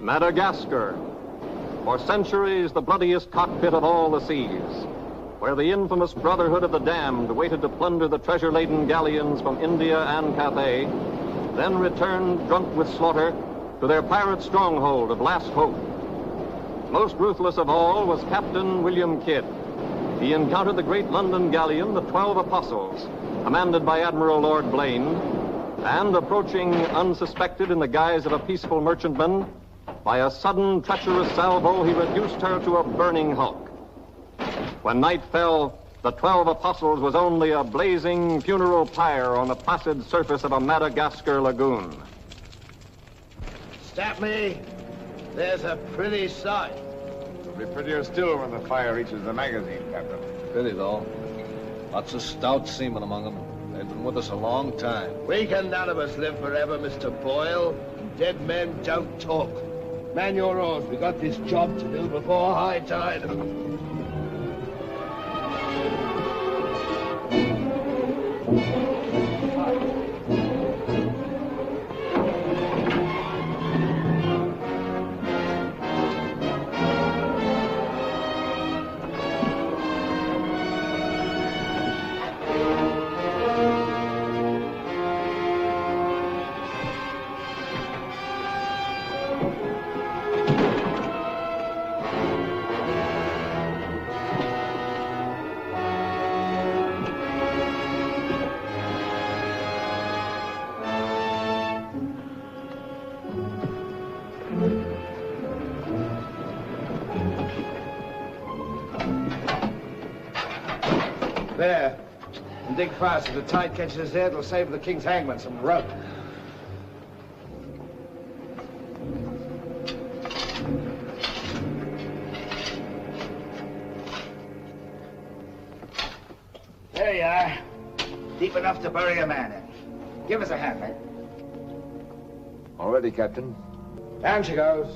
Madagascar, for centuries the bloodiest cockpit of all the seas, where the infamous Brotherhood of the Damned waited to plunder the treasure-laden galleons from India and Cathay, then returned drunk with slaughter to their pirate stronghold of Last Hope. Most ruthless of all was Captain William Kidd. He encountered the great London galleon, the 12 Apostles, commanded by Admiral Lord Blaine, and approaching unsuspected in the guise of a peaceful merchantman, by a sudden treacherous salvo, he reduced her to a burning hulk. When night fell, the 12 Apostles was only a blazing funeral pyre on the placid surface of a Madagascar lagoon. Stop me. There's a pretty sight. It'll be prettier still when the fire reaches the magazine, Captain. Pity, though. Lots of stout seamen among them. They've been with us a long time. We can none of us live forever, Mr. Boyle. Dead men don't talk. Man your oars. We got this job to do before high tide. There. And dig fast. If the tide catches us there, it'll save the king's hangman some rope. There you are. Deep enough to bury a man in. Give us a hand, mate. All ready, Captain. Down she goes.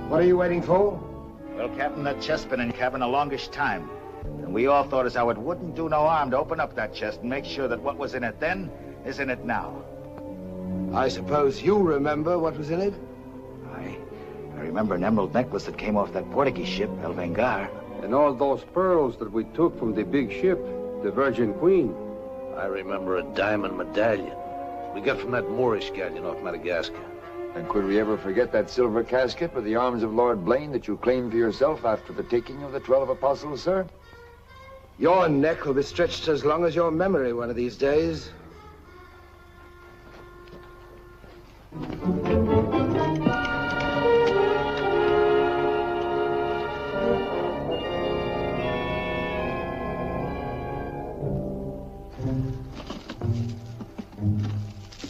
What are you waiting for? Well, Captain, that chest's been in cabin a longish time. And we all thought as how it wouldn't do no harm to open up that chest and make sure that what was in it then is in it now. I suppose you remember what was in it? I remember an emerald necklace that came off that Portuguese ship, El Vengar. And all those pearls that we took from the big ship, the Virgin Queen. I remember a diamond medallion we got from that Moorish galleon off Madagascar. And could we ever forget that silver casket with the arms of Lord Blaine that you claimed for yourself after the taking of the 12 Apostles, sir? Your neck will be stretched as long as your memory one of these days.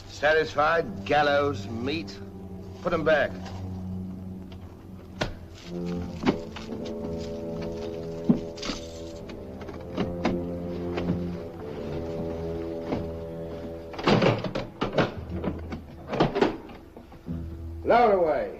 Satisfied? Gallows, meat? Put them back. Lower away.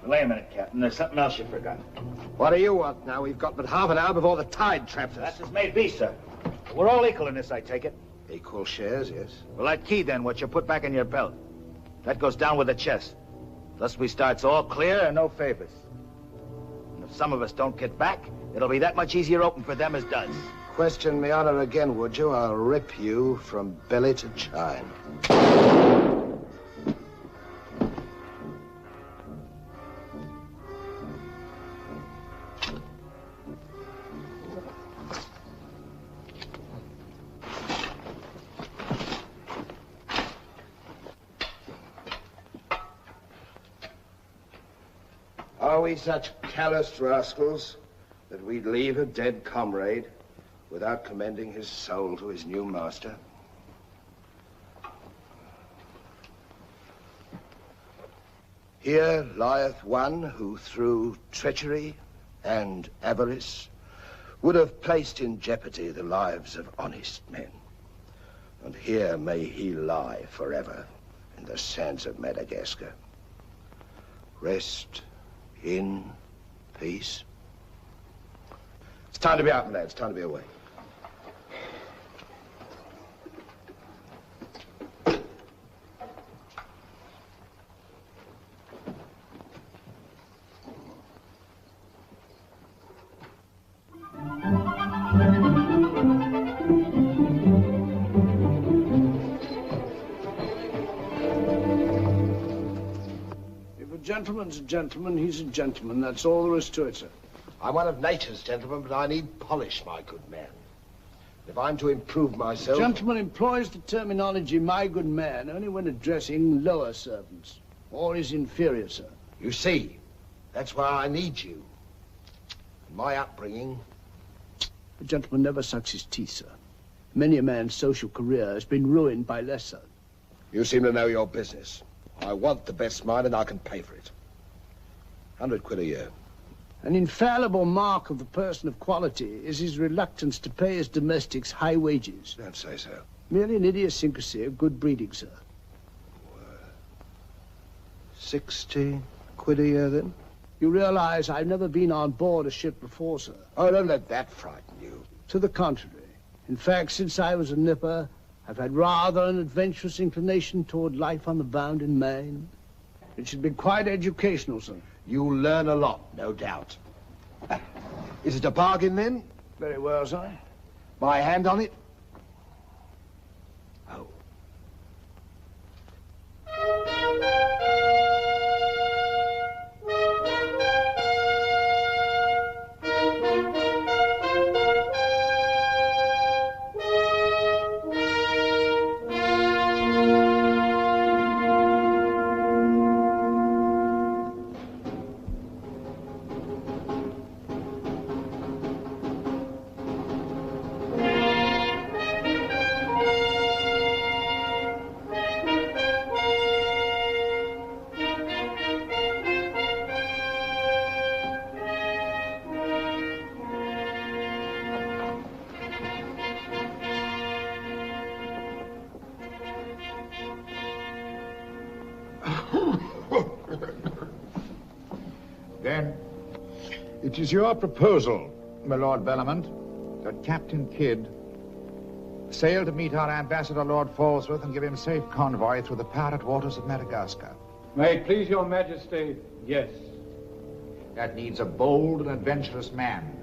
Wait a minute, Captain. There's something else you forgot. What do you want now? We've got but half an hour before the tide traps us. That's as may be, sir. We're all equal in this, I take it. Equal shares, yes. Well, that key, then, what you put back in your belt. That goes down with the chest. Thus we starts all clear and no favors. And if some of us don't get back, it'll be that much easier open for them as does. Question me honor again, would you? I'll rip you from belly to chine. Are we such calloused rascals that we'd leave a dead comrade without commending his soul to his new master? Here lieth one who through treachery and avarice would have placed in jeopardy the lives of honest men. And here may he lie forever in the sands of Madagascar. Rest in peace. It's time to be out, lads. It's time to be away. Gentleman's a gentleman, he's a gentleman. That's all there is to it, sir. I'm one of nature's gentlemen, but I need polish, my good man. If I'm to improve myself... The gentleman employs the terminology, my good man, only when addressing lower servants, or his inferior, sir. You see, that's why I need you. My upbringing... The gentleman never sucks his teeth, sir. Many a man's social career has been ruined by less, sir. You seem to know your business. I want the best mine, and I can pay for it. 100 quid a year. An infallible mark of the person of quality is his reluctance to pay his domestics high wages. Don't say so. Merely an idiosyncrasy of good breeding, sir. 60 quid a year, then? You realize I've never been on board a ship before, sir. Oh, don't let that frighten you. To the contrary. In fact, since I was a nipper, I've had rather an adventurous inclination toward life on the bound in Maine. It should be quite educational, sir. You'll learn a lot, no doubt. Is it a bargain, then? Very well, sir. My hand on it? Oh. Then, it is your proposal, my Lord Bellomont, that Captain Kidd sail to meet our ambassador, Lord Falsworth, and give him safe convoy through the pirate waters of Madagascar. May it please your majesty, yes. That needs a bold and adventurous man.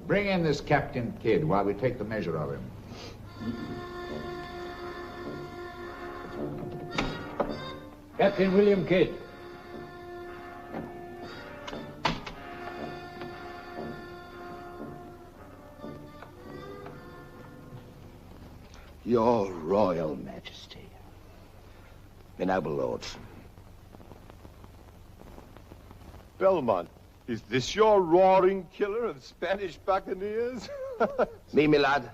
Bring in this Captain Kidd while we take the measure of him. Captain William Kidd. Your Royal Majesty. My noble lords. Belmont, is this your roaring killer of Spanish buccaneers? Me, my lad,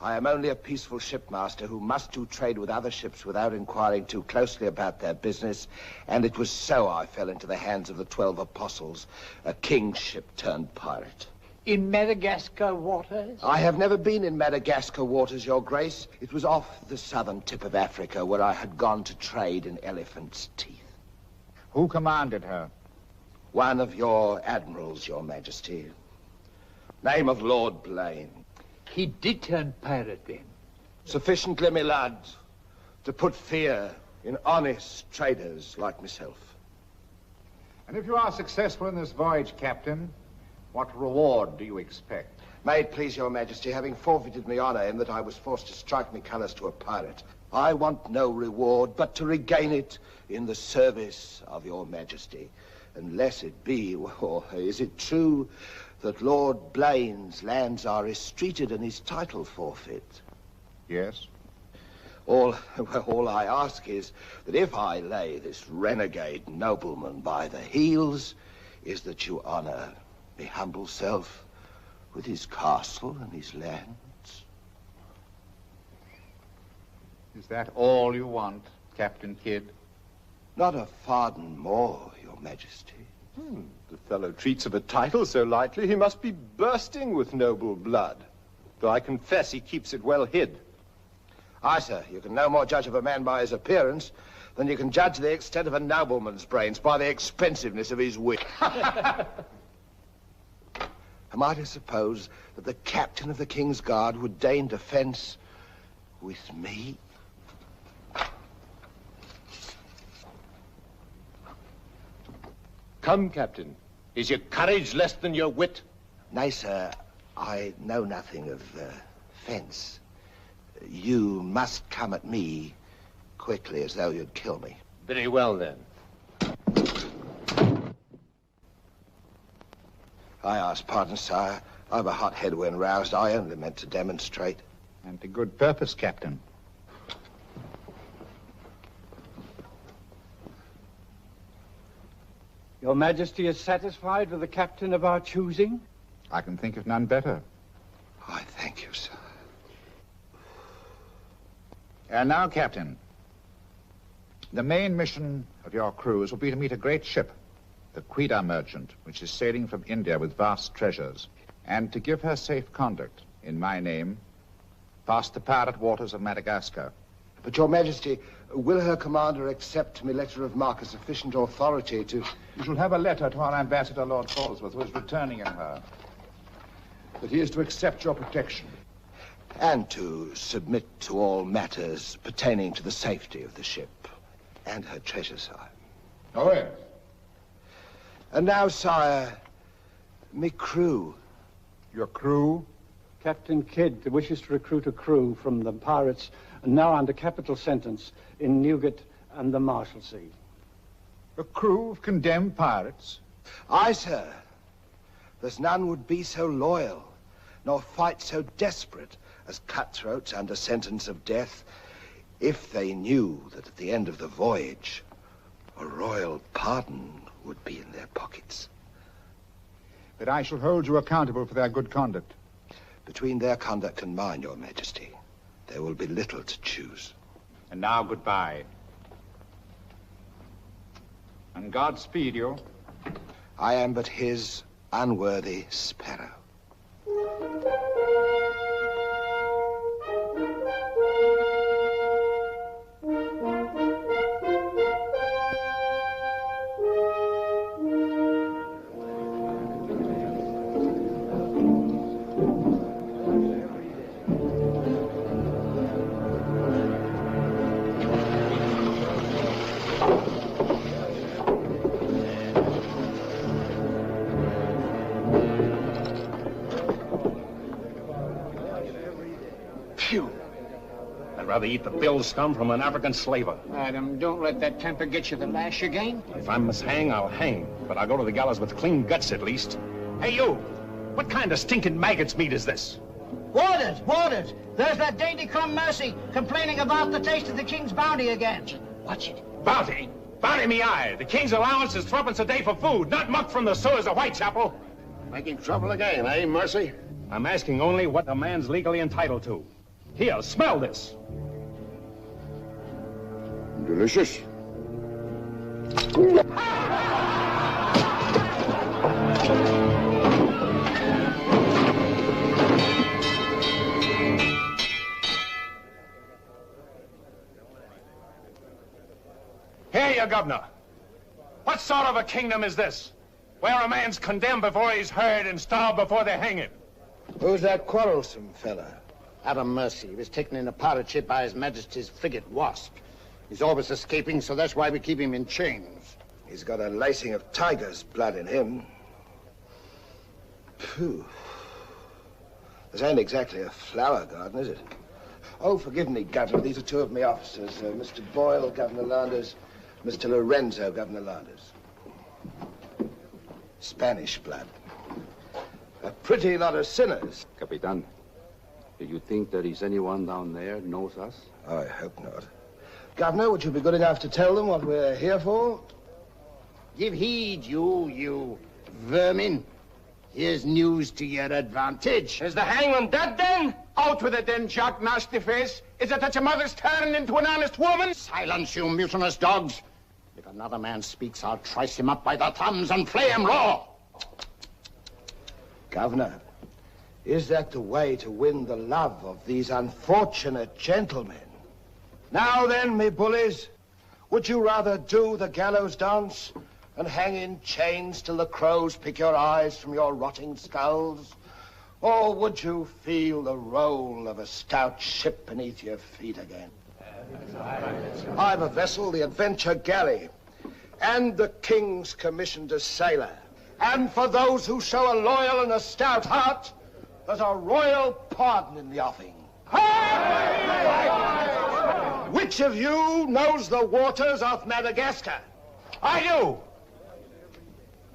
I am only a peaceful shipmaster who must do trade with other ships without inquiring too closely about their business, and it was so I fell into the hands of the 12 apostles, a king's ship turned pirate. In Madagascar waters? I have never been in Madagascar waters, Your Grace. It was off the southern tip of Africa where I had gone to trade in elephants' teeth. Who commanded her? One of your admirals, Your Majesty. Name of Lord Blaine. He did turn pirate then? Sufficiently, my lad, to put fear in honest traders like myself. And if you are successful in this voyage, Captain, what reward do you expect? May it please Your Majesty, having forfeited my honor in that I was forced to strike me colors to a pirate, I want no reward but to regain it in the service of Your Majesty. Unless it be, or is it true that Lord Blaine's lands are estreated and his title forfeit? Yes. All I ask is that if I lay this renegade nobleman by the heels, is that you honor my humble self with his castle and his lands. Is that all you want, Captain Kidd? Not a farden more, Your Majesty. The fellow treats of a title so lightly, he must be bursting with noble blood. Though I confess he keeps it well hid. Aye, sir, you can no more judge of a man by his appearance than you can judge the extent of a nobleman's brains by the expensiveness of his wit. Am I to suppose that the captain of the King's Guard would deign defense with me? Come, Captain. Is your courage less than your wit? Nay, sir, I know nothing of fence. You must come at me quickly as though you'd kill me. Very well, then. I ask pardon, sire. I've a hot head when roused. I only meant to demonstrate. And to good purpose, Captain. Your Majesty is satisfied with the captain of our choosing? I can think of none better. I thank you, sir. And now, Captain, the main mission of your cruise will be to meet a great ship, the Quida merchant, which is sailing from India with vast treasures, and to give her safe conduct, in my name, past the pirate waters of Madagascar. But, Your Majesty, will her commander accept me letter of marque as sufficient authority to... You shall have a letter to our ambassador, Lord Falsworth, who is returning in her. That he is to accept your protection. And to submit to all matters pertaining to the safety of the ship and her treasure, sire. Oh, yes. And now, sire, me crew. Your crew? Captain Kidd wishes to recruit a crew from the pirates now under capital sentence in Newgate and the Marshalsea. A crew of condemned pirates? Aye, sir. There's none would be so loyal, nor fight so desperate as cutthroats under sentence of death, if they knew that at the end of the voyage, a royal pardon would be in their pockets. But I shall hold you accountable for their good conduct. Between their conduct and mine, Your Majesty, there will be little to choose. And now, goodbye. And God speed you. I am but his unworthy sparrow. Rather eat the bill scum from an African slaver. Madam, don't let that temper get you the lash again. If I must hang, I'll hang. But I'll go to the gallows with clean guts, at least. Hey, you! What kind of stinking maggot's meat is this? Warders! Warders! There's that dainty crumb Mercy complaining about the taste of the king's bounty again. Watch it. Bounty? Bounty me eye! The king's allowance is threepence a day for food, not muck from the sewers of Whitechapel. Making trouble again, eh, Mercy? I'm asking only what a man's legally entitled to. Here, smell this. Delicious. Here, you governor. What sort of a kingdom is this? Where a man's condemned before he's heard and starved before they hang him. Who's that quarrelsome fella? Adam Mercy. He was taken in a pirate ship by His Majesty's frigate Wasp. He's always escaping, so that's why we keep him in chains. He's got a lacing of tiger's blood in him. Phew. This ain't exactly a flower garden, is it? Oh, forgive me, Governor. These are two of my officers. Mr. Boyle, Governor Landers. Mr. Lorenzo, Governor Landers. Spanish blood. A pretty lot of sinners. Capitan, do you think there is anyone down there knows us? I hope not. Governor, would you be good enough to tell them what we're here for? Give heed, you vermin. Here's news to your advantage. Is the hangman dead, then? Out with it, then, Jock Nasty Face. Is it that your mother's turned into an honest woman? Silence, you mutinous dogs. If another man speaks, I'll trice him up by the thumbs and flay him raw. Governor, is that the way to win the love of these unfortunate gentlemen? Now then, me bullies, would you rather do the gallows dance and hang in chains till the crows pick your eyes from your rotting skulls? Or would you feel the roll of a stout ship beneath your feet again? I've a vessel, the Adventure Galley, and the King's commissioned a sailor. And for those who show a loyal and a stout heart, there's a royal pardon in the offing. Which of you knows the waters of Madagascar? I do.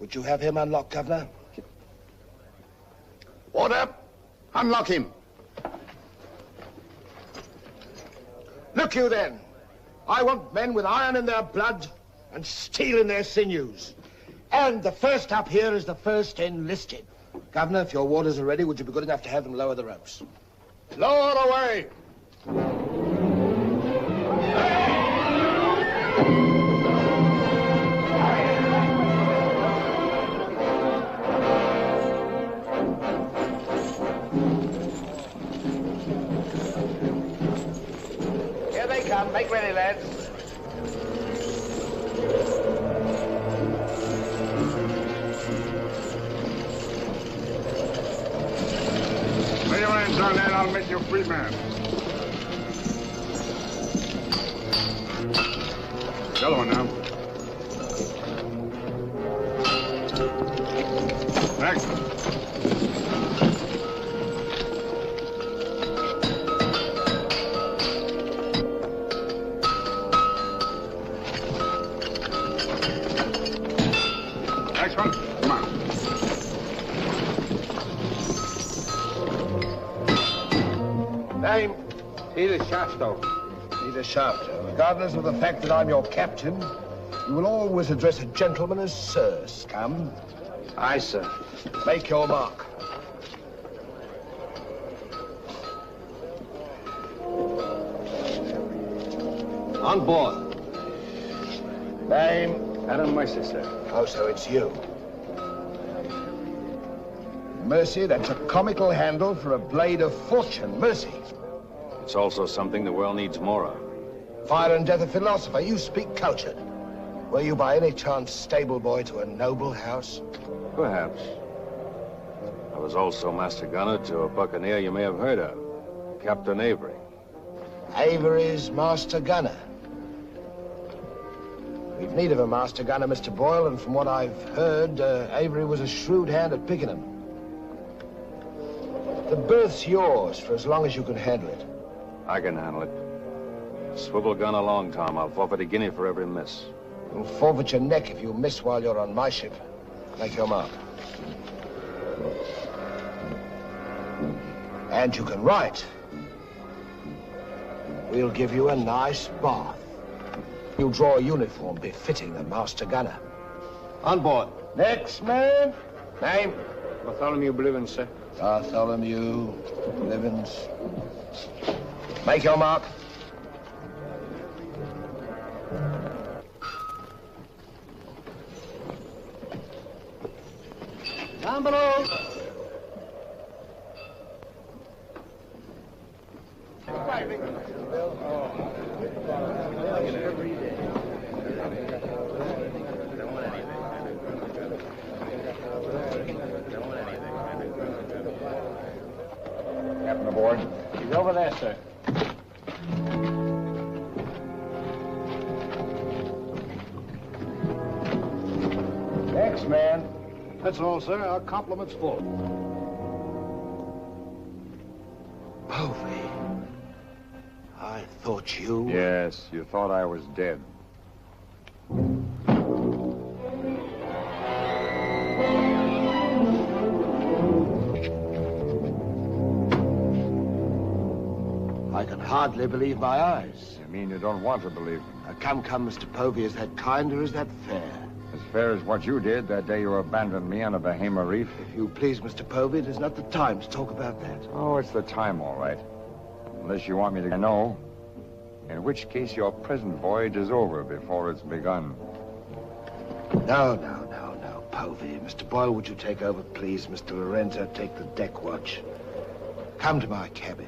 Would you have him unlocked, Governor? Order. Unlock him. Look you then. I want men with iron in their blood and steel in their sinews. And the first up here is the first enlisted. Governor, if your warders are ready, would you be good enough to have them lower the ropes? Lower away. Here they come. Make ready, lads. Lay your hands on that, I'll make you a free man. The other one now. Next. Next one. Come on. Name? Peter Shafto. Peter Shafto. Regardless of the fact that I'm your captain, you will always address a gentleman as Sir, scum. Aye, sir. Make your mark. On board. Name? Adam Mercer, sir. Oh, so it's you. Mercy, that's a comical handle for a blade of fortune. Mercy. It's also something the world needs more of. Fire and death a philosopher. You speak cultured. Were you by any chance stable boy to a noble house? Perhaps. I was also master gunner to a buccaneer you may have heard of, Captain Avery. Avery's master gunner. We've need of a master gunner, Mr. Boyle, and from what I've heard, Avery was a shrewd hand at picking them. The berth's yours for as long as you can handle it. I can handle it. Swivel gun along, Tom. I'll forfeit a guinea for every miss. You'll forfeit your neck if you miss while you're on my ship. Make your mark. And you can write. We'll give you a nice bath. You'll draw a uniform befitting the master gunner. On board. Next man. Name? Bartholomew Blivens, sir. Bartholomew Blivens. Make your mark. Down below. Captain aboard. He's over there, sir. Next man. That's all, sir. Our compliments full. Povey. I thought you... Yes, you thought I was dead. I can hardly believe my eyes. You mean you don't want to believe me? Come, Mr. Povey. Is that kind or is that fair? As fair as what you did that day you abandoned me on a Bahama reef. If you please, Mr. Povey, it is not the time to talk about that. Oh, it's the time, all right. Unless you want me to know. In which case your present voyage is over before it's begun. No, Povey. Mr. Boyle, would you take over, please? Mr. Lorenzo, take the deck watch. Come to my cabin.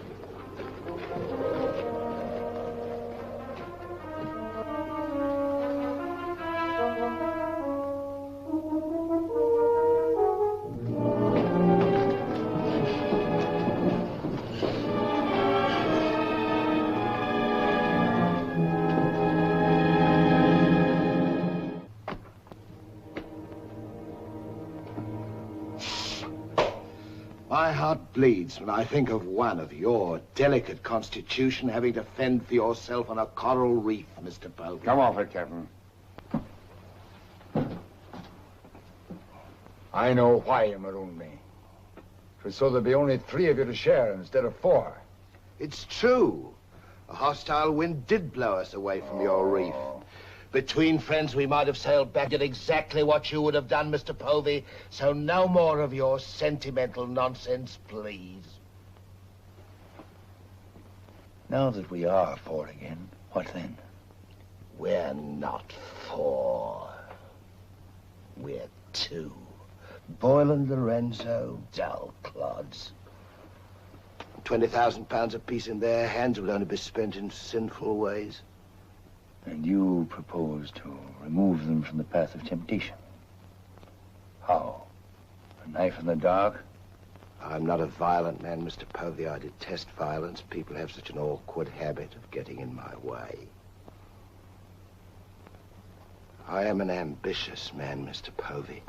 My heart bleeds when I think of one of your delicate constitution having to fend for yourself on a coral reef, Mr. Povey. Come off it, Captain. I know why you marooned me. It was so there'd be only 3 of you to share instead of 4. It's true. A hostile wind did blow us away from your reef. Between friends, we might have sailed back at exactly what you would have done, Mr. Povey. So no more of your sentimental nonsense, please. Now that we are 4 again, what then? We're not 4. We're 2. Boyle and Lorenzo, dull clods. 20,000 pounds apiece in their hands will only be spent in sinful ways. And you propose to remove them from the path of temptation. How? A knife in the dark? I'm not a violent man, Mr. Povey. I detest violence. People have such an awkward habit of getting in my way. I am an ambitious man, Mr. Povey.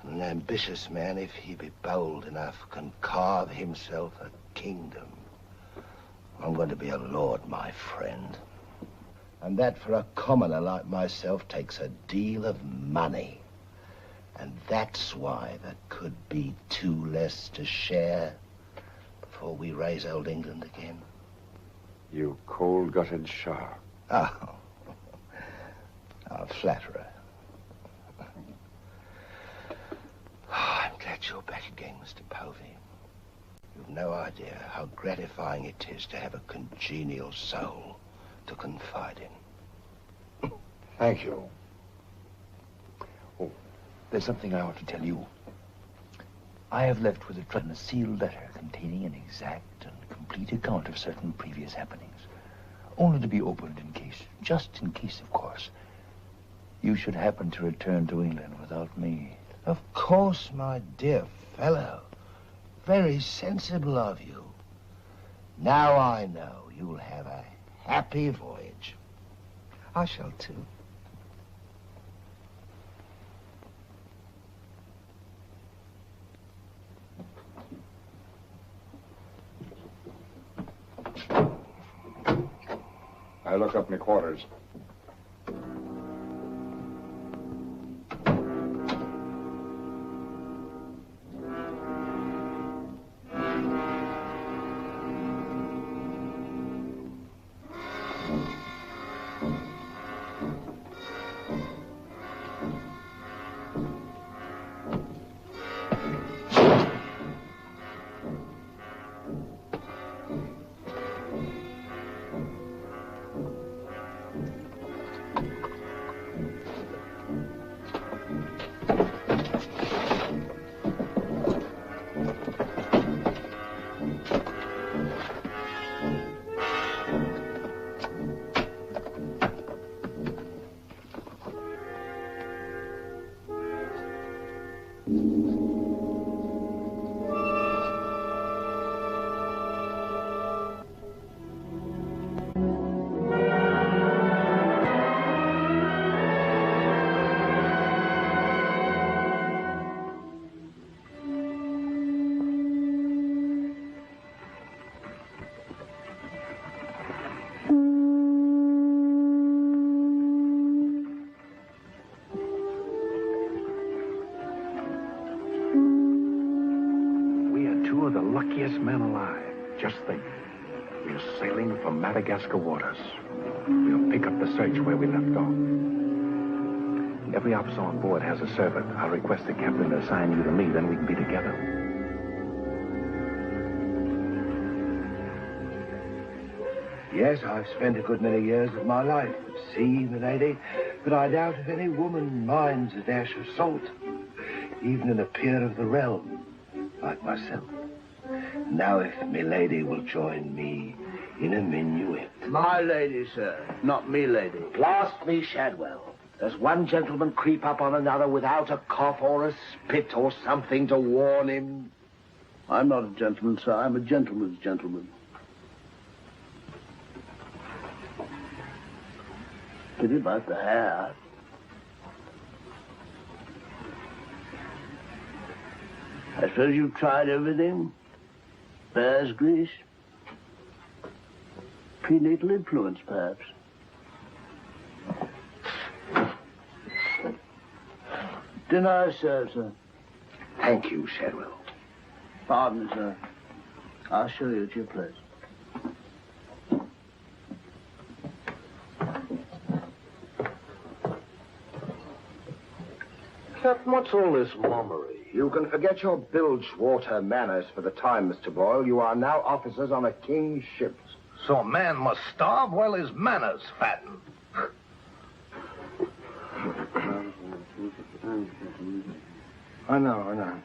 And an ambitious man, if he be bold enough, can carve himself a kingdom. I'm going to be a lord, my friend. And that for a commoner like myself takes a deal of money. And that's why there could be 2 less to share before we raise old England again. You cold-gutted shark. Oh, a flatterer. Oh, I'm glad you're back again, Mr. Povey. You've no idea how gratifying it is to have a congenial soul to confide in. Thank you. Oh, there's something I ought to tell you. I have left with a trust a sealed letter containing an exact and complete account of certain previous happenings, only to be opened in case, just in case, of course, you should happen to return to England without me. Of course, my dear fellow. Very sensible of you. Now I know you'll have a happy voyage. I shall too. I look up my quarters. Men alive. Just think. We're sailing for Madagascar waters. We'll pick up the search where we left off. Every officer on board has a servant. I'll request the captain to assign you to me, then we can be together. Yes, I've spent a good many years of my life at sea, milady. But I doubt if any woman minds a dash of salt, even in a peer of the realm, like myself. Now, if milady will join me in a minuet. My lady, sir, not me lady. Blast me, Shadwell. Does one gentleman creep up on another without a cough or a spit or something to warn him? I'm not a gentleman, sir. I'm a gentleman's gentleman. Pity about the hair. I suppose you've tried everything? Bear's grease? Prenatal influence, perhaps? Dinner served, sir. Thank you, Shadwell. Pardon me, sir. I'll show you at your place. Captain, what's all this mummery? You can forget your bilge-water manners for the time, Mr. Boyle. You are now officers on a king's ship. So a man must starve while his manners fatten. I know.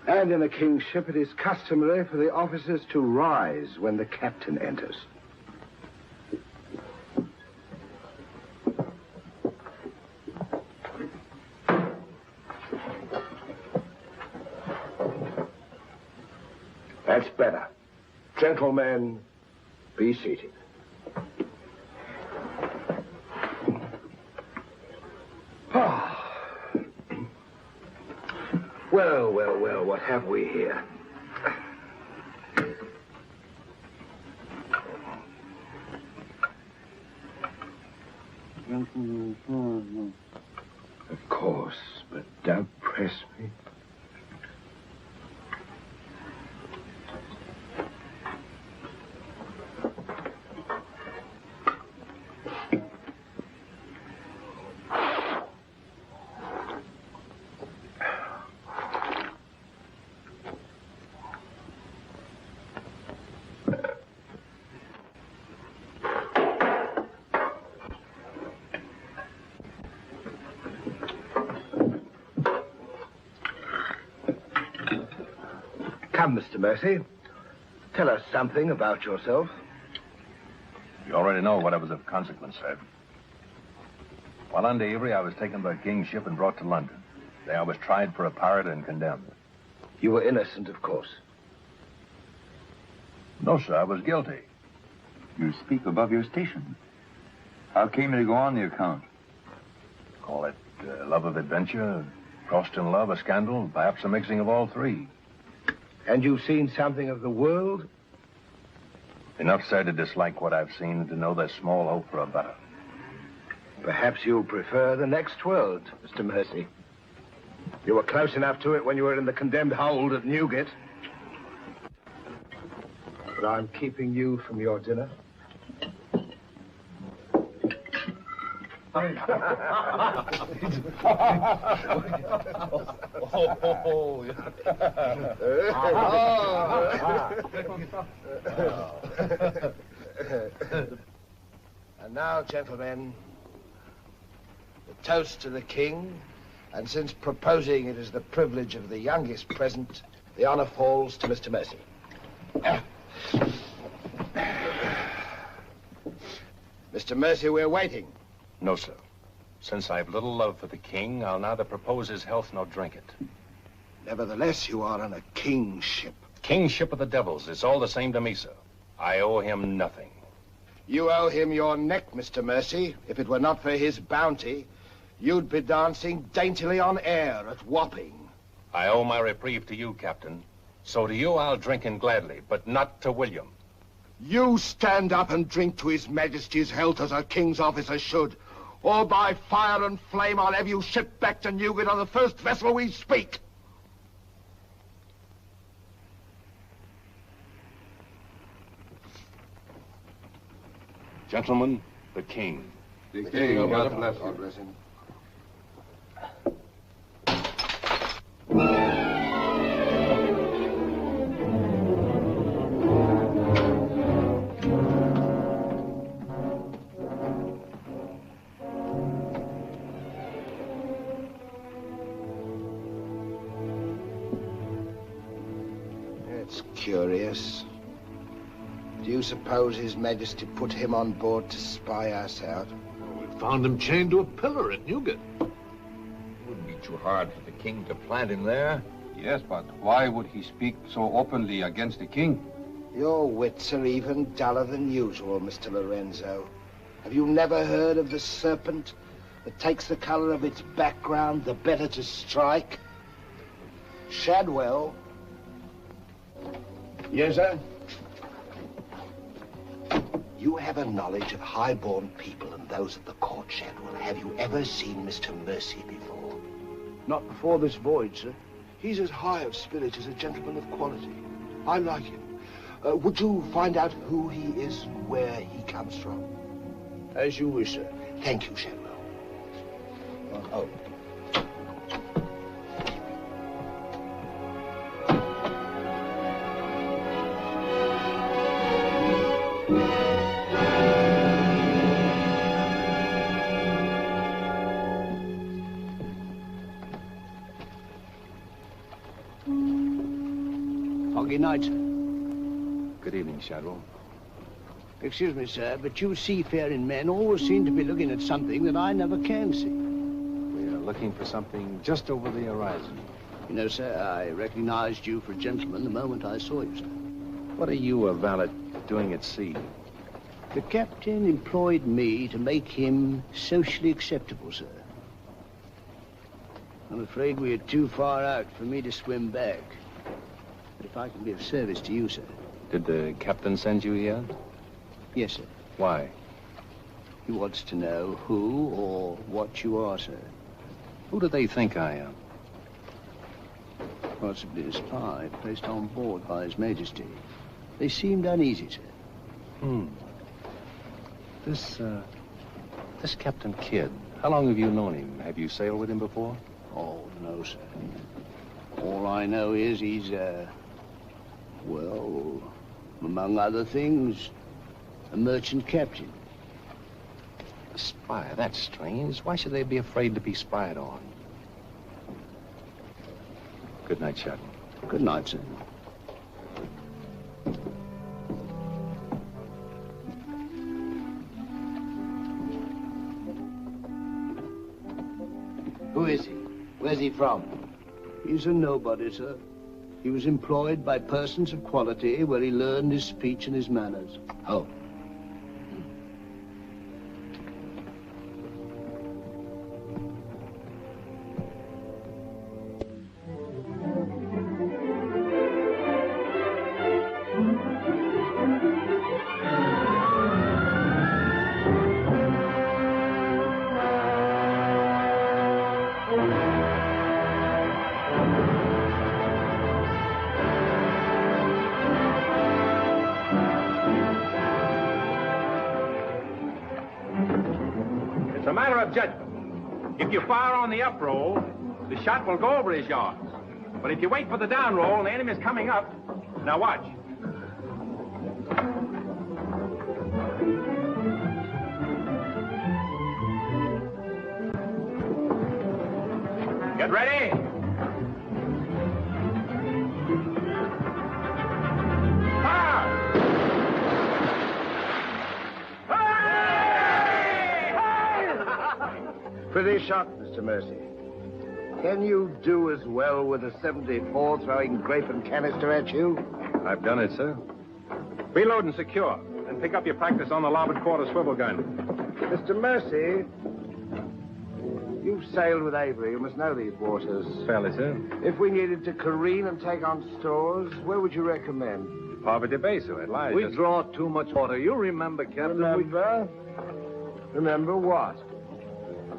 And in a king's ship, it is customary for the officers to rise when the captain enters. That's better. Gentlemen, be seated. Well, what have we here? Of course, but don't press me. Come, Mr. Mercy. Tell us something about yourself. You already know what was of consequence, sir. While under Avery, I was taken by King's ship and brought to London. There I was tried for a pirate and condemned. You were innocent, of course. No, sir, I was guilty. You speak above your station. How came you to go on the account? Call it love of adventure, crossed in love, a scandal, perhaps a mixing of all three. And you've seen something of the world? Enough, sir, to dislike what I've seen and to know there's small hope for a better. Perhaps you'll prefer the next world, Mr. Mercy. You were close enough to it when you were in the condemned hold at Newgate. But I'm keeping you from your dinner. And now, gentlemen, the toast to the king, and since proposing it is the privilege of the youngest present, the honor falls to Mr. Mercy. Mr. Mercy, we're waiting. No, sir. Since I've little love for the king, I'll neither propose his health nor drink it. Nevertheless, you are on a king's ship. King's ship of the devils. It's all the same to me, sir. I owe him nothing. You owe him your neck, Mr. Mercy. If it were not for his bounty, you'd be dancing daintily on air at Wapping. I owe my reprieve to you, Captain. So to you I'll drink in gladly, but not to William. You stand up and drink to His Majesty's health as a king's officer should. Or by fire and flame, I'll have you shipped back to Newgate on the first vessel we speak. Gentlemen, the king. The king, God bless you. God bless him. curious. Do you suppose His Majesty put him on board to spy us out? We found him chained to a pillar at Newgate. It wouldn't be too hard for the king to plant him there. Yes, but why would he speak so openly against the king? Your wits are even duller than usual, Mr. Lorenzo. Have you never heard of the serpent that takes the color of its background the better to strike? Shadwell. Yes, sir? You have a knowledge of high-born people and those at the court, Shadwell. Have you ever seen Mr. Mercy before? Not before this voyage, sir. He's as high of spirit as a gentleman of quality. I like him. Would you find out who he is and where he comes from? As you wish, sir. Thank you, Shadwell. Oh. Foggy night. Good evening, Shadwell. Excuse me, sir, but you seafaring men always seem to be looking at something that I never can see. We are looking for something just over the horizon. You know, sir, I recognized you for a gentleman the moment I saw you, sir. What are you, a valet, doing at sea? The captain employed me to make him socially acceptable, sir. I'm afraid we are too far out for me to swim back. But if I can be of service to you, sir. Did the captain send you here? Yes, sir. Why? He wants to know who or what you are, sir. Who do they think I am? Possibly a spy placed on board by His Majesty. They seemed uneasy, sir. This Captain Kidd, how long have you known him? Have you sailed with him before? Oh, no, sir. All I know is he's, well, among other things, a merchant captain. A spy? That's strange. Why should they be afraid to be spied on? Good night, Shadwell. Good night, sir. Who is he? Where's he from? He's a nobody, sir. He was employed by persons of quality where he learned his speech and his manners. Oh. It's a matter of judgment. If you fire on the up roll, the shot will go over his yards. But if you wait for the down roll and the enemy's coming up, now watch. Get ready. Pretty shot, Mr. Mercy. Can you do as well with a 74 throwing grape and canister at you? I've done it, sir. Reload and secure. Then pick up your practice on the larboard quarter swivel gun. Mr. Mercy, you've sailed with Avery. You must know these waters. Fairly, sir. If we needed to careen and take on stores, where would you recommend? Poverty Bay, sir. It lies. We draw too much water. You remember, Captain? Remember? Remember what?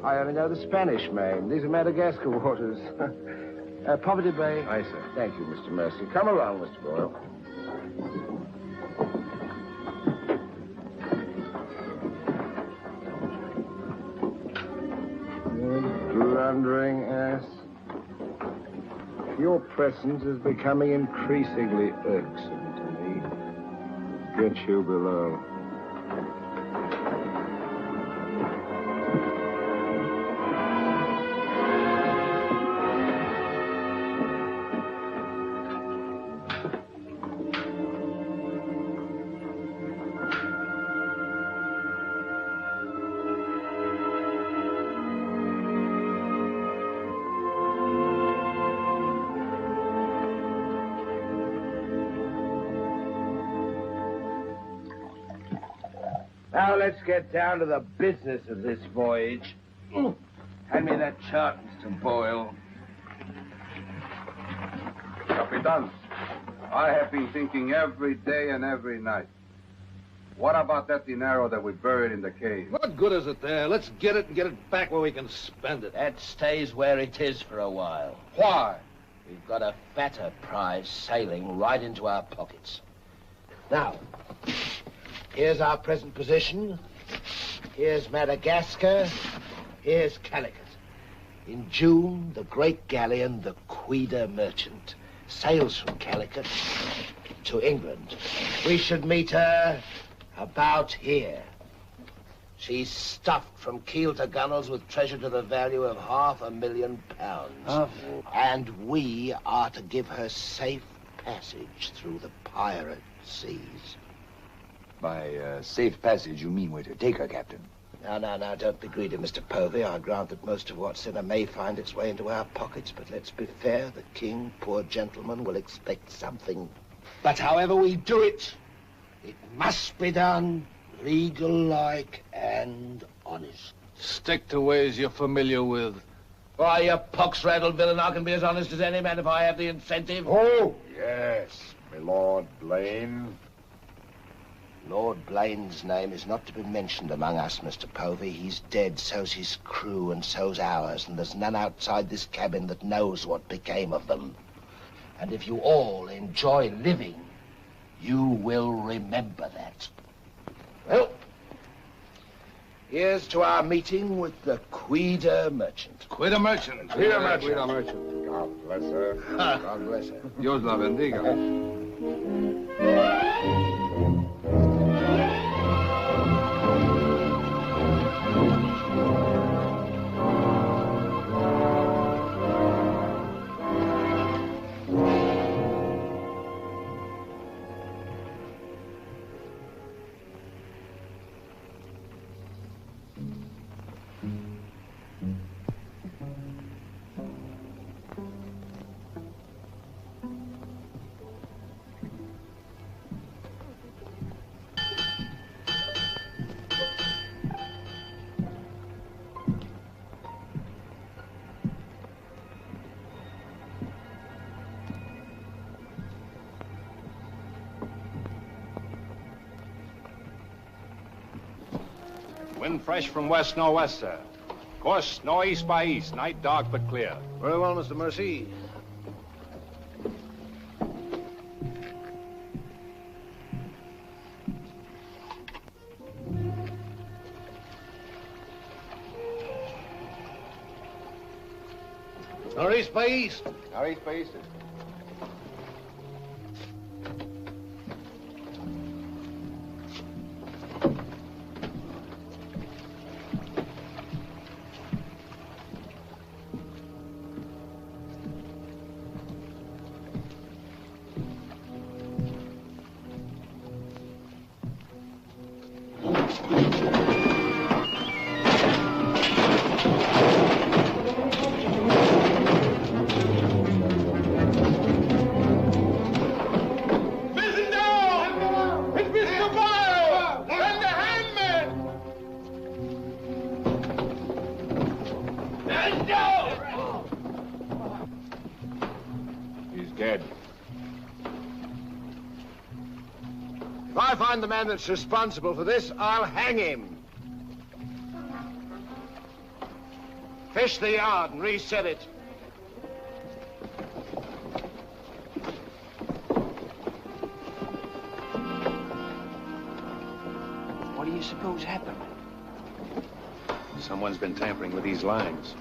I only know the Spanish Main. These are Madagascar waters. Poverty Bay. Aye, sir. Thank you, Mr. Mercy. Come along, Mr. Boyle. Blundering ass. Your presence is becoming increasingly irksome to me. Get you below. Now let's get down to the business of this voyage. Hand me that chart, Mr. Boyle. Capitan, I have been thinking every day and every night. What about that dinero that we buried in the cave? What good is it there? Let's get it and get it back where we can spend it. That stays where it is for a while. Why? We've got a fatter prize sailing right into our pockets. Now, here's our present position. Here's Madagascar. Here's Calicut. In June, the great galleon, the Queen Merchant, sails from Calicut to England. We should meet her about here. She's stuffed from keel to gunwales with treasure to the value of £500,000. And we are to give her safe passage through the pirate seas. By safe passage, you mean we're to take her, Captain? Now, don't be greedy, Mr. Povey. I grant that most of what's in her may find its way into our pockets, but let's be fair. The king, poor gentleman, will expect something. But however we do it, it must be done legal-like and honest. Stick to ways you're familiar with. Why, you pox-rattled villain, I can be as honest as any man if I have the incentive. Oh, yes, my Lord Blaine. Lord Blaine's name is not to be mentioned among us, Mr. Povey. He's dead, so's his crew, and so's ours, and there's none outside this cabin that knows what became of them. And if you all enjoy living, you will remember that. Well, here's to our meeting with the Queen Merchant. Queen Merchant. Queen Merchant. God bless her. God bless her. Dios la bendiga. Wind fresh from west-northwest, sir. Course northeast by east. Night dark but clear. Very well, Mr. Mercy. Northeast by east. Northeast by east. If I find the man that's responsible for this, I'll hang him. Fish the yard and reset it. What do you suppose happened? Someone's been tampering with these lines.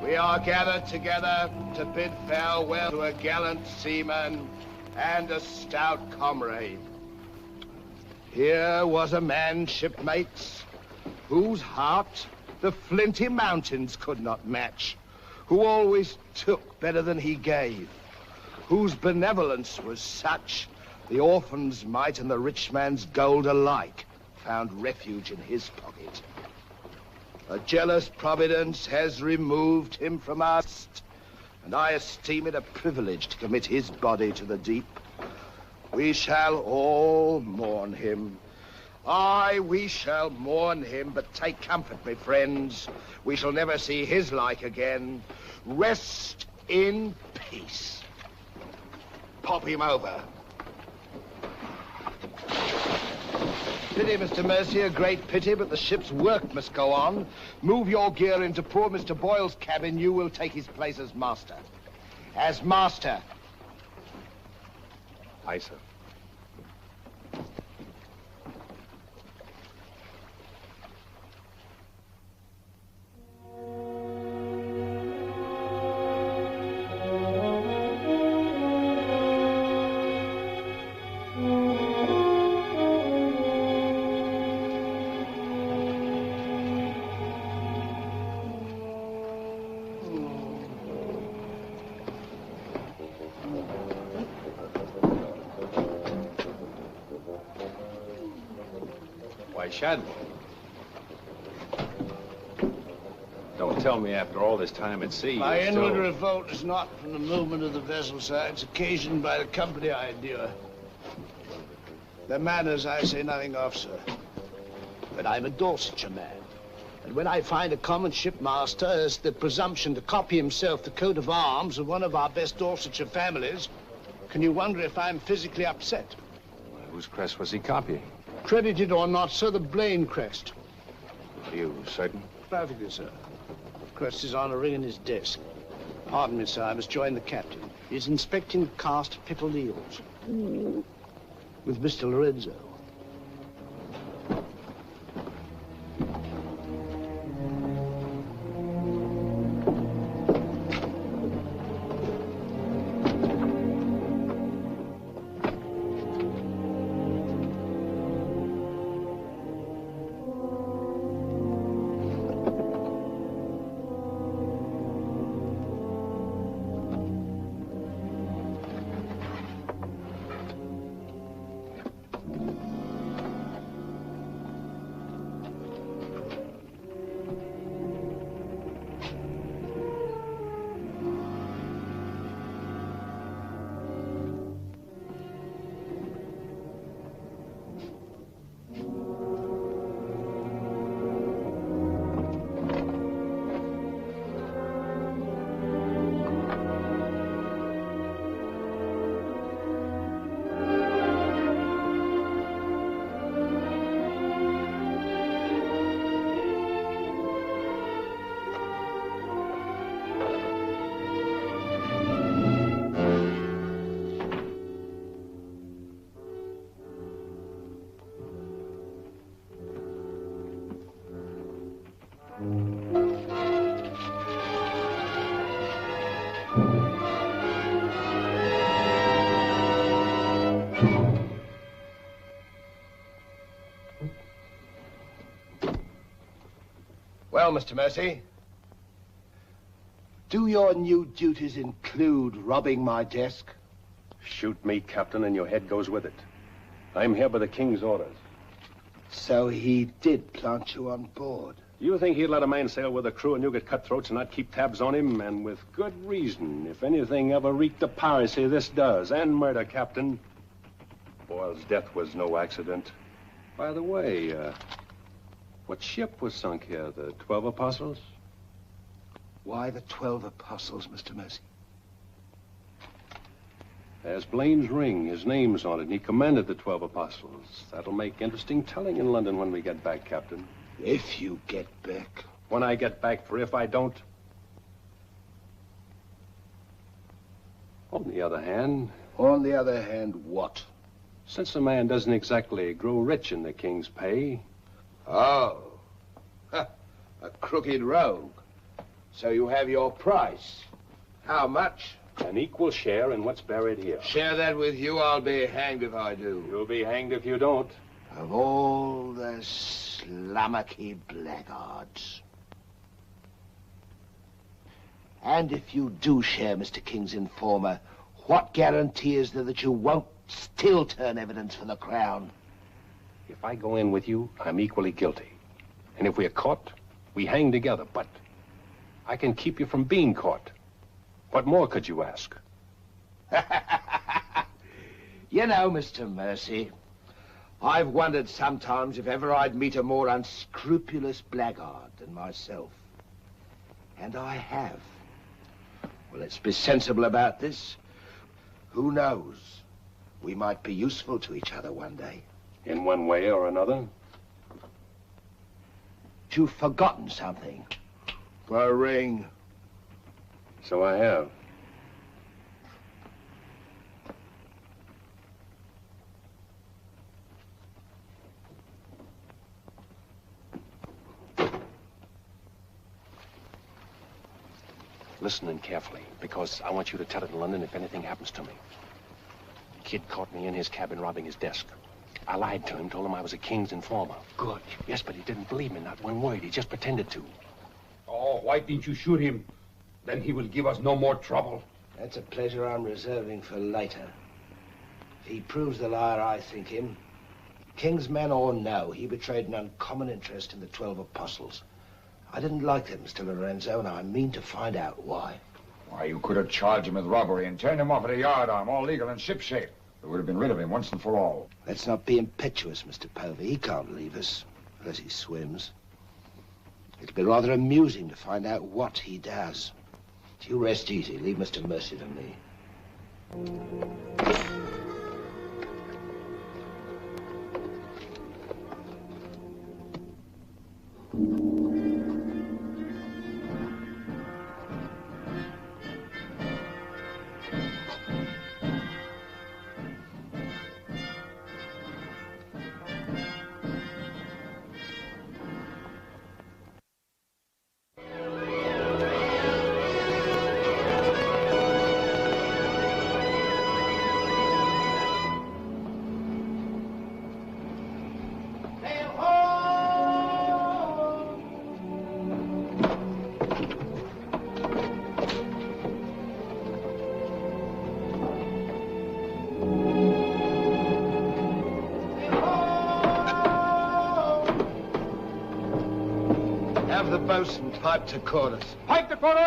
We are gathered together to bid farewell to a gallant seaman and a stout comrade. Here was a man, shipmates, whose heart the flinty mountains could not match, who always took better than he gave, whose benevolence was such, the orphan's mite and the rich man's gold alike found refuge in his pocket. A jealous providence has removed him from us, and I esteem it a privilege to commit his body to the deep. We shall all mourn him. Aye, we shall mourn him, but take comfort, my friends. We shall never see his like again. Rest in peace. Pop him over. Pity, Mr. Mercy, a great pity, but the ship's work must go on. Move your gear into poor Mr. Boyle's cabin. You will take his place as master. As master. Aye, sir. Shad. Don't tell me after all this time at sea. My inward revolt is not from the movement of the vessel, sir. It's occasioned by the company I endure. Their manners I say nothing of, sir. But I'm a Dorsetshire man. And when I find a common shipmaster has the presumption to copy himself the coat of arms of one of our best Dorsetshire families, can you wonder if I'm physically upset? Well, whose crest was he copying? Credited or not, sir, the Blaine crest. Are you certain? Perfectly, sir. The crest is on a ring in his desk. Pardon me, sir, I must join the captain. He's inspecting cast pickled eels. With Mr. Lorenzo. Well, Mr. Mercy, do your new duties include robbing my desk? Shoot me, Captain, and your head goes with it. I'm here by the King's orders. So he did plant you on board? You think he'd let a man sail with a crew and you get cutthroats and not keep tabs on him? And with good reason. If anything ever reeked of piracy, this does. And murder, Captain. Boyle's death was no accident. By the way, what ship was sunk here? The 12 Apostles? Why the 12 Apostles, Mr. Mercy? There's Blaine's ring. His name's on it, and he commanded the 12 Apostles. That'll make interesting telling in London when we get back, Captain. If you get back. When I get back, for if I don't. On the other hand... On the other hand, what? Since a man doesn't exactly grow rich in the King's pay... Oh. A crooked rogue. So you have your price. How much? An equal share in what's buried here. Share that with you, I'll be hanged if I do. You'll be hanged if you don't. Of all the slummocky blackguards. And if you do share Mr. King's informer, What guarantee is there that you won't still turn evidence for the Crown? If I go in with you, I'm equally guilty. And if we're caught, we hang together. But I can keep you from being caught. What more could you ask? You know, Mr. Mercy, I've wondered sometimes if ever I'd meet a more unscrupulous blackguard than myself. And I have. Well, let's be sensible about this. Who knows? We might be useful to each other one day. In one way or another? You've forgotten something. The ring. So I have. Listen in carefully, because I want you to tell it in London if anything happens to me. Kid caught me in his cabin robbing his desk. I lied to him, told him I was a King's informer. Good. Yes, but he didn't believe me, not one word. He just pretended to. Oh, why didn't you shoot him? Then he will give us no more trouble. That's a pleasure I'm reserving for later. If he proves the liar I think him, King's men or no, he betrayed an uncommon interest in the 12 Apostles. I didn't like them, Mr. Lorenzo, and I mean to find out why. Why, you could have charged him with robbery and turned him off at a yardarm, all legal and shipshape. We would have been rid of him once and for all. Let's not be impetuous, Mr. Povey. He can't leave us, unless he swims. It'll be rather amusing to find out what he does. You rest easy. Leave Mr. Mercy to me. Have the boatswain pipe to chorus. Pipe to chorus!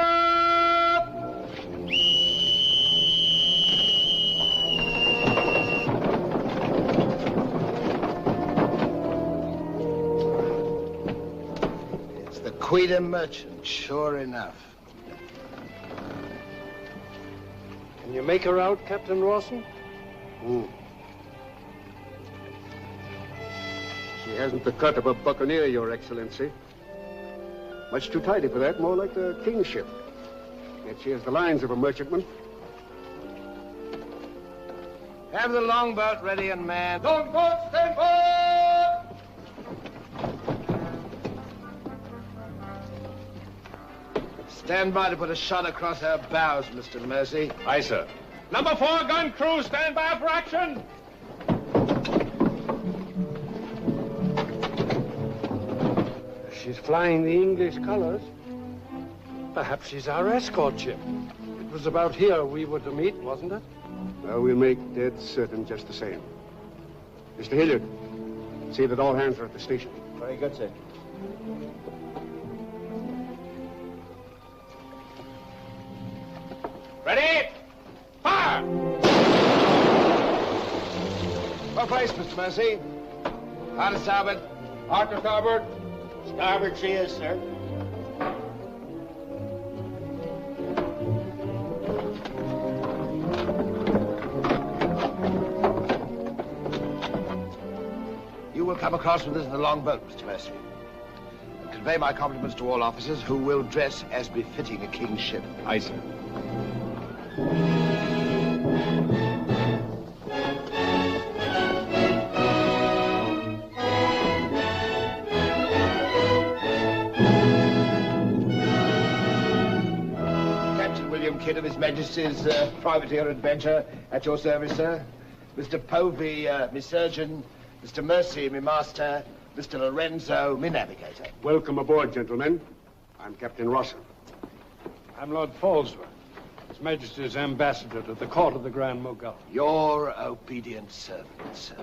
It's the Queen Merchant, sure enough. Can you make her out, Captain Rawson? She hasn't the cut of a buccaneer, Your Excellency. Much too tidy for that, more like the King's ship. Yet she has the lines of a merchantman. Have the longboat ready and manned. Longboat, stand by! Stand by to put a shot across her bows, Mr. Mercy. Aye, sir. Number 4 gun crew, stand by for action. She's flying the English colors. Perhaps she's our escort ship. It was about here we were to meet, wasn't it? Well, we'll make dead certain just the same. Mr. Hilliard, see that all hands are at the station. Very good, sir. Ready? Fire! Well placed, Mr. Mercy. Hard to starboard. Hard to starboard. Starboard she is, sir. You will come across with us in the longboat, Mr. Mercy. And convey my compliments to all officers who will dress as befitting a King's ship. Aye, sir. Kidd of His Majesty's privateer Adventure, at your service, sir. Mr. Povey, me surgeon. Mr. Mercy, me master. Mr. Lorenzo, me navigator. Welcome aboard, gentlemen. I'm Captain Rawson. I'm Lord Falsworth. His Majesty's ambassador to the court of the Grand Mogul. Your obedient servant, sir.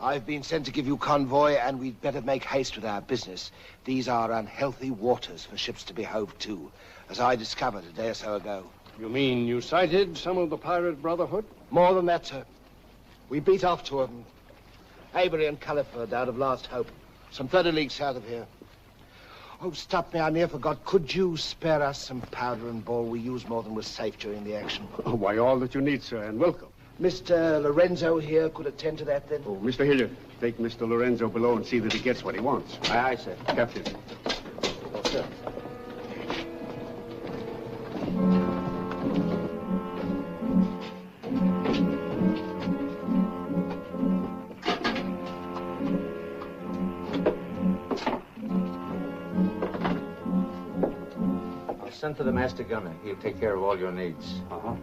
I've been sent to give you convoy, and we'd better make haste with our business. These are unhealthy waters for ships to be hove to, as I discovered a day or so ago. You mean you sighted some of the pirate brotherhood? More than that, sir. We beat off two of them. Avery and Culliford out of Last Hope, some 30 leagues south of here. Oh, stop me, I near forgot. Could you spare us some powder and ball? We used more than was safe during the action. Oh, why, all that you need, sir, and welcome. Mr. Lorenzo here could attend to that, then? Oh, Mr. Hilliard, take Mr. Lorenzo below and see that he gets what he wants. Aye, aye, sir. Captain. Oh, sir. Send for the master gunner. He'll take care of all your needs. Uh-huh.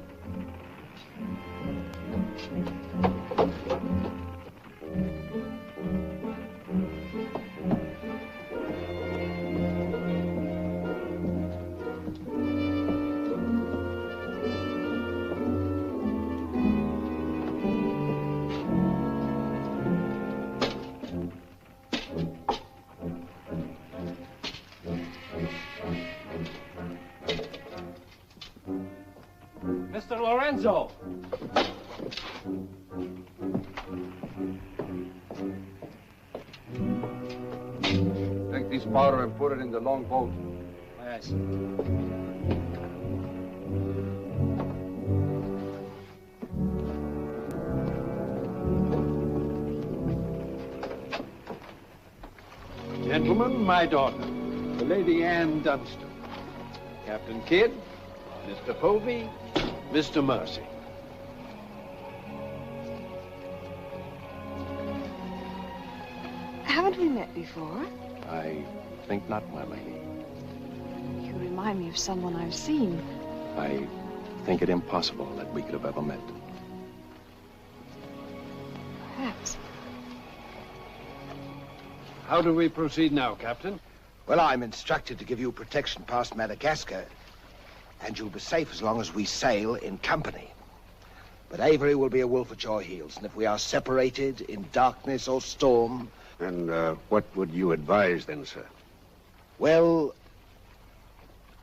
Mr. Lorenzo! Take this powder and put it in the long boat. Yes. Gentlemen, my daughter, the Lady Anne Dunstan. Captain Kidd, Mr. Povey, Mr. Mercy. Haven't we met before? I think not, my lady. You remind me of someone I've seen. I think it impossible that we could have ever met. Perhaps. How do we proceed now, Captain? Well, I'm instructed to give you protection past Madagascar, and you'll be safe as long as we sail in company. But Avery will be a wolf at your heels, and if we are separated in darkness or storm... And what would you advise then, sir? Well,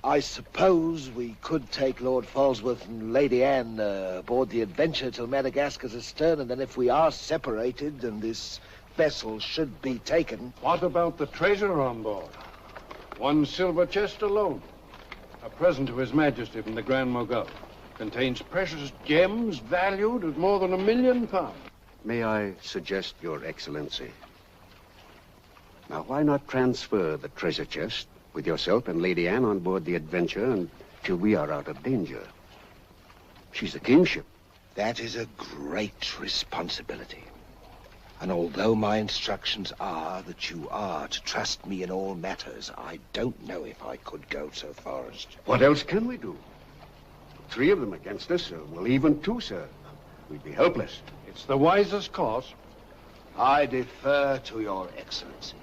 I suppose we could take Lord Falsworth and Lady Anne aboard the Adventure till Madagascar's astern, and then if we are separated and this vessel should be taken... What about the treasure on board? One silver chest alone. A present to His Majesty from the Grand Mogul. Contains precious gems valued at more than £1 million. May I suggest, Your Excellency? Now, why not transfer the treasure chest with yourself and Lady Anne on board the Adventure until we are out of danger? She's the kingship. That is a great responsibility. And although my instructions are that you are to trust me in all matters, I don't know if I could go so far as to... What else can we do? 3 of them against us, well, even 2, sir. We'd be helpless. It's the wisest course. I defer to your excellency.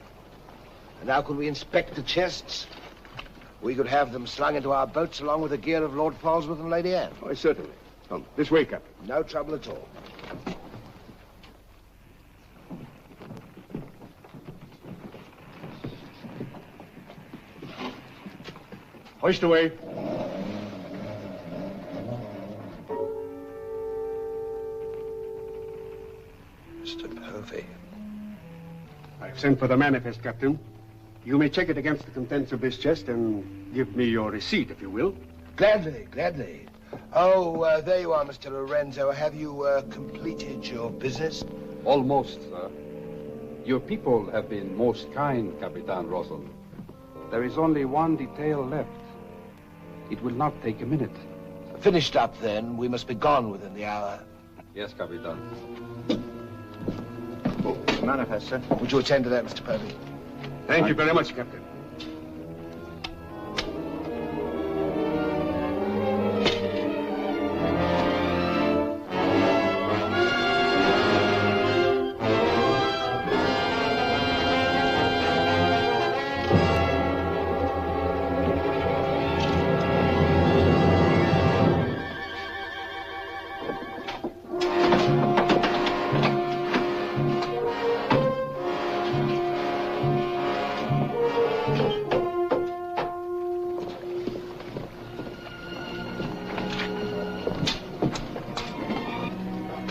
And now could we inspect the chests? We could have them slung into our boats along with the gear of Lord Falsworth and Lady Anne. Why, certainly. Come, this way, Captain. No trouble at all. Hoist away. Mr. Povey. I've sent for the manifest, Captain. You may check it against the contents of this chest and give me your receipt, if you will. Gladly, gladly. Oh, there you are, Mr. Lorenzo. Have you completed your business? Almost, sir. Your people have been most kind, Capitan Rosal. There is only one detail left. It will not take a minute. Finished up, then. We must be gone within the hour. Yes, Capitan. Oh, manifest, sir. Would you attend to that, Mr. Povey? Thank you very much, Captain.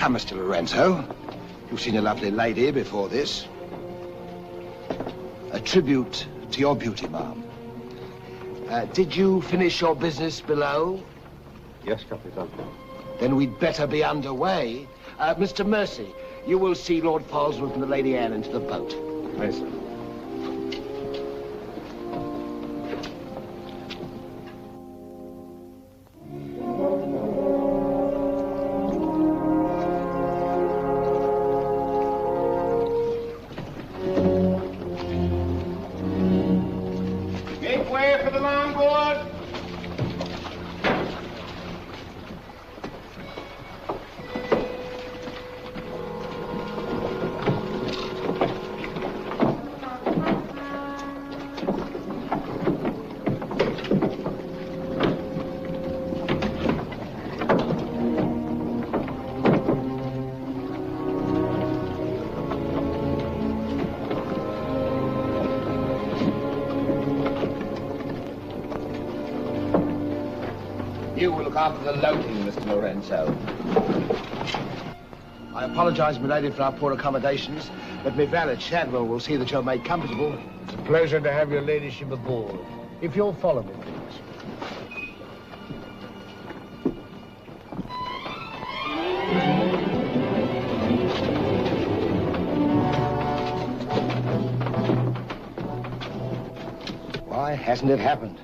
Come, Mr. Lorenzo. You've seen a lovely lady before this. A tribute to your beauty, ma'am. Did you finish your business below? Yes, Capitan. Then we'd better be underway. Mr. Mercy, you will see Lord Falsworth and the Lady Anne into the boat. Yes, sir. Make way for the longboard. You will look after the loading, Mr. Lorenzo. I apologize, milady, for our poor accommodations, but my valet Shadwell will see that you're made comfortable. It's a pleasure to have your ladyship aboard. If you'll follow me, please. Why hasn't it happened?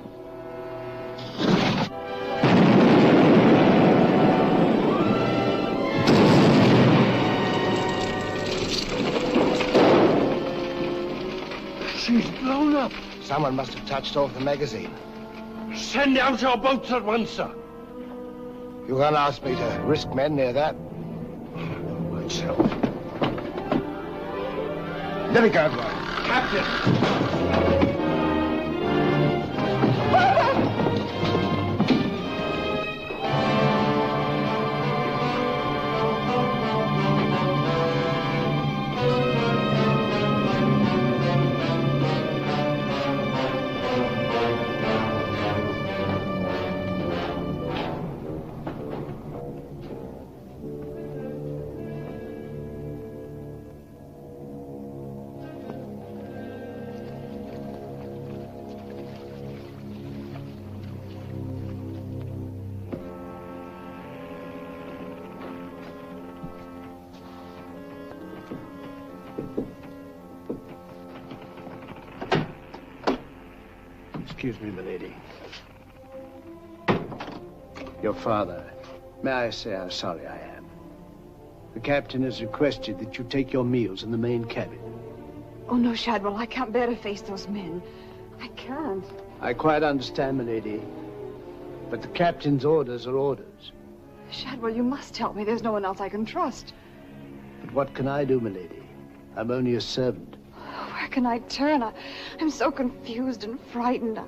She's blown up. Someone must have touched off the magazine. Send out your boats at once, sir. You can't ask me to risk men near that. Myself. Let it go, boy. Captain! Excuse me, milady. Your father. May I say how sorry I am? The captain has requested that you take your meals in the main cabin. Oh, no, Shadwell, I can't bear to face those men. I can't. I quite understand, milady. But the captain's orders are orders. Shadwell, you must help me. There's no one else I can trust. But what can I do, milady? I'm only a servant. Where can I turn? I'm so confused and frightened. I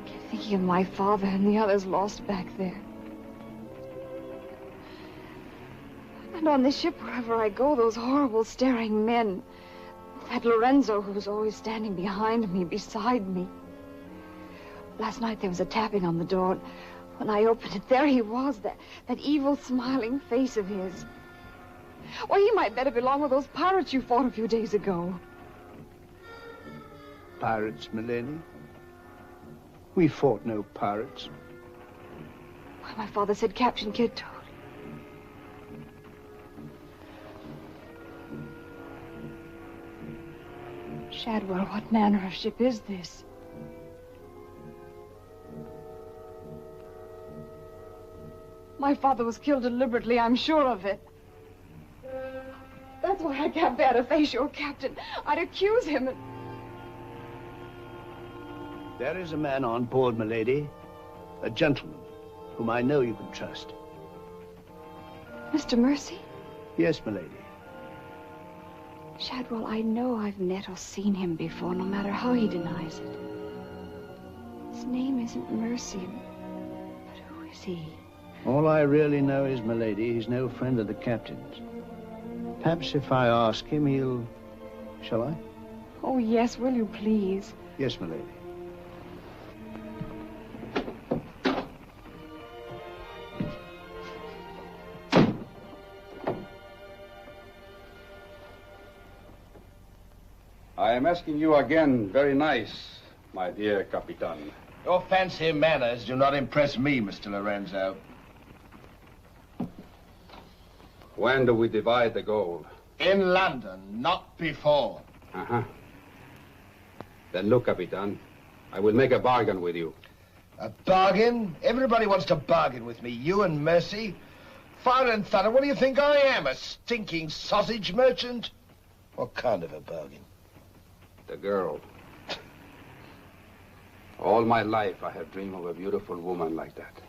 keep thinking of my father and the others lost back there. And on this ship, wherever I go, those horrible staring men. That Lorenzo who's always standing behind me, beside me. Last night there was a tapping on the door. When I opened it, there he was, that evil smiling face of his. Why, he might better belong with those pirates you fought a few days ago. Pirates, milady? We fought no pirates. Why, my father said Captain Kidd told. Shadwell, what manner of ship is this? My father was killed deliberately, I'm sure of it. That's why I can't bear to face your captain. I'd accuse him and... There is a man on board, milady. A gentleman whom I know you can trust. Mr. Mercy? Yes, milady. Shadwell, I know I've met or seen him before, no matter how he denies it. His name isn't Mercy, but who is he? All I really know is, milady, he's no friend of the captain's. Perhaps if I ask him, he'll... Shall I? Oh, yes, will you please? Yes, milady. I am asking you again, very nice, my dear Capitan. Your fancy manners do not impress me, Mr. Lorenzo. When do we divide the gold? In London, not before. Uh-huh. Then look, Capitan, I will make a bargain with you. A bargain? Everybody wants to bargain with me. You and Mercy. Fire and thunder, what do you think I am? A stinking sausage merchant? What kind of a bargain? The girl. All my life I have dreamed of a beautiful woman like that.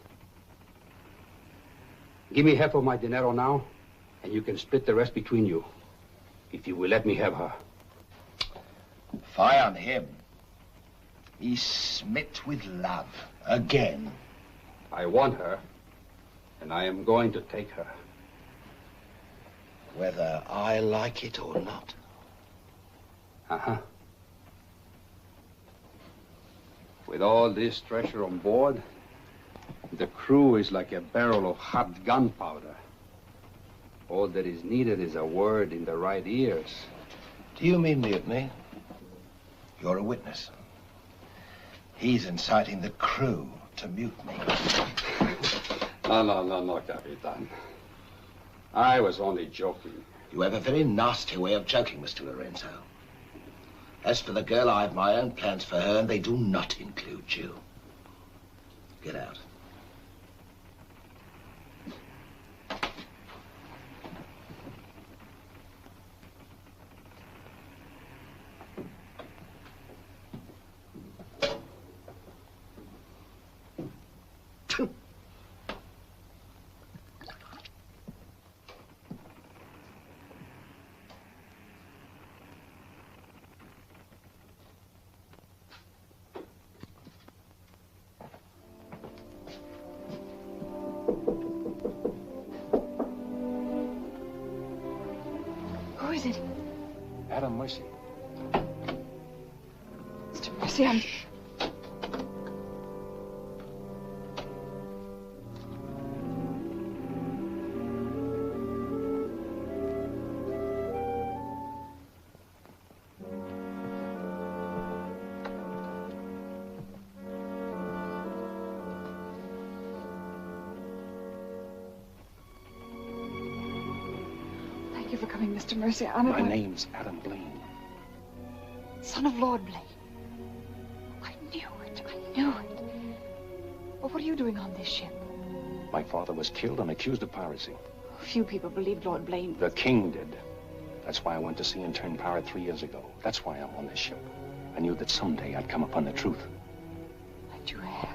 Give me half of my dinero now, and you can split the rest between you, if you will let me have her. Fie on him. He's smit with love. Again. I want her, and I am going to take her. Whether I like it or not. Uh-huh. With all this treasure on board, the crew is like a barrel of hot gunpowder. All that is needed is a word in the right ears. Do you mean mutiny? You're a witness. He's inciting the crew to mutiny. No, Capitan. I was only joking. You have a very nasty way of joking, Mr. Lorenzo. As for the girl, I have my own plans for her, and they do not include you. Get out. Who is it? Adam Mercy. Mr. Mercy, I'm... Thank you for coming, Mr. Mercy. My name's Adam Blaine. Son of Lord Blaine. I knew it. But what are you doing on this ship? My father was killed and accused of piracy. Few people believed Lord Blaine. The king did. That's why I went to sea and turned pirate 3 years ago. That's why I'm on this ship. I knew that someday I'd come upon the truth. And you have.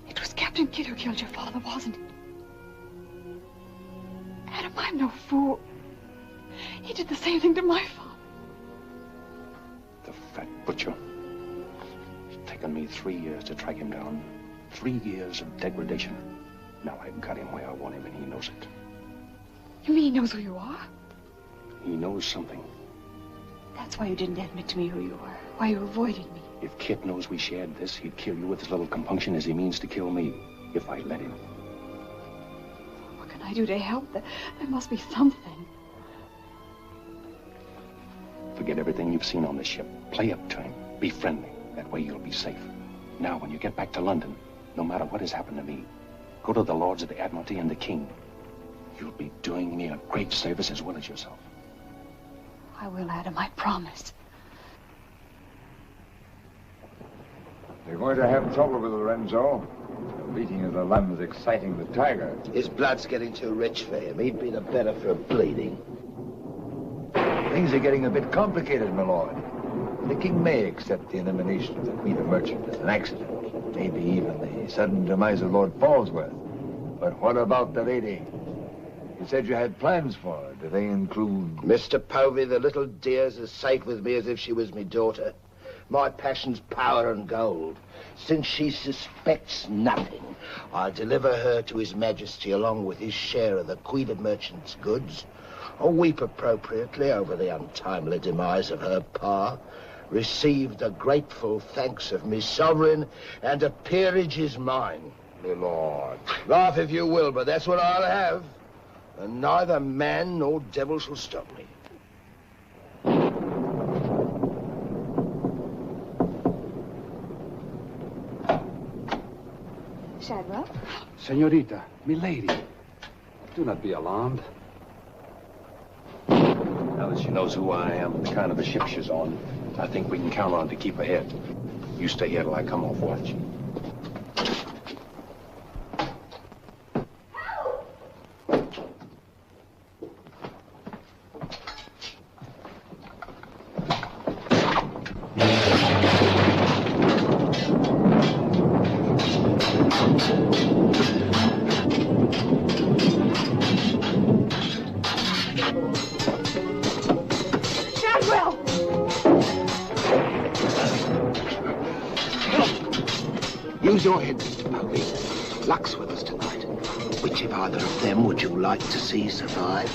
It was Captain Kidd who killed your father, wasn't it? Adam, I'm no fool. He did the same thing to my father. The fat butcher. It's taken me 3 years to track him down. 3 years of degradation. Now I've got him where I want him, and he knows it. You mean he knows who you are? He knows something. That's why you didn't admit to me who you were. Why you avoided me. If Kit knows we shared this, he'd kill you with as little compunction as he means to kill me, if I let him. What can I do to help? There must be something. Forget everything you've seen on the ship. Play up to him. Be friendly. That way you'll be safe. Now, when you get back to London, no matter what has happened to me, go to the Lords of the Admiralty and the King. You'll be doing me a great service as well as yourself. I will, Adam. I promise. You're going to have trouble with Lorenzo. The beating of the lamb's exciting the tiger. His blood's getting too rich for him. He'd be the better for bleeding. Things are getting a bit complicated, my lord. The king may accept the elimination of the Queen of Merchant as an accident. Maybe even the sudden demise of Lord Falsworth. But what about the lady? You said you had plans for her. Do they include... Mr. Povey, the little dear's as safe with me as if she was me daughter. My passion's power and gold. Since she suspects nothing, I'll deliver her to His Majesty along with his share of the Queen of Merchant's goods. I'll weep appropriately over the untimely demise of her pa, receive the grateful thanks of me sovereign, and a peerage is mine. My lord. Laugh if you will, but that's what I'll have. And neither man nor devil shall stop me. Shadwell. Senorita, milady, do not be alarmed. Now that she knows who I am and the kind of a ship she's on, I think we can count on to keep ahead. You stay here till I come off watch. Use your head, Mr. Povey. Luck's with us tonight. Which of either of them would you like to see survive?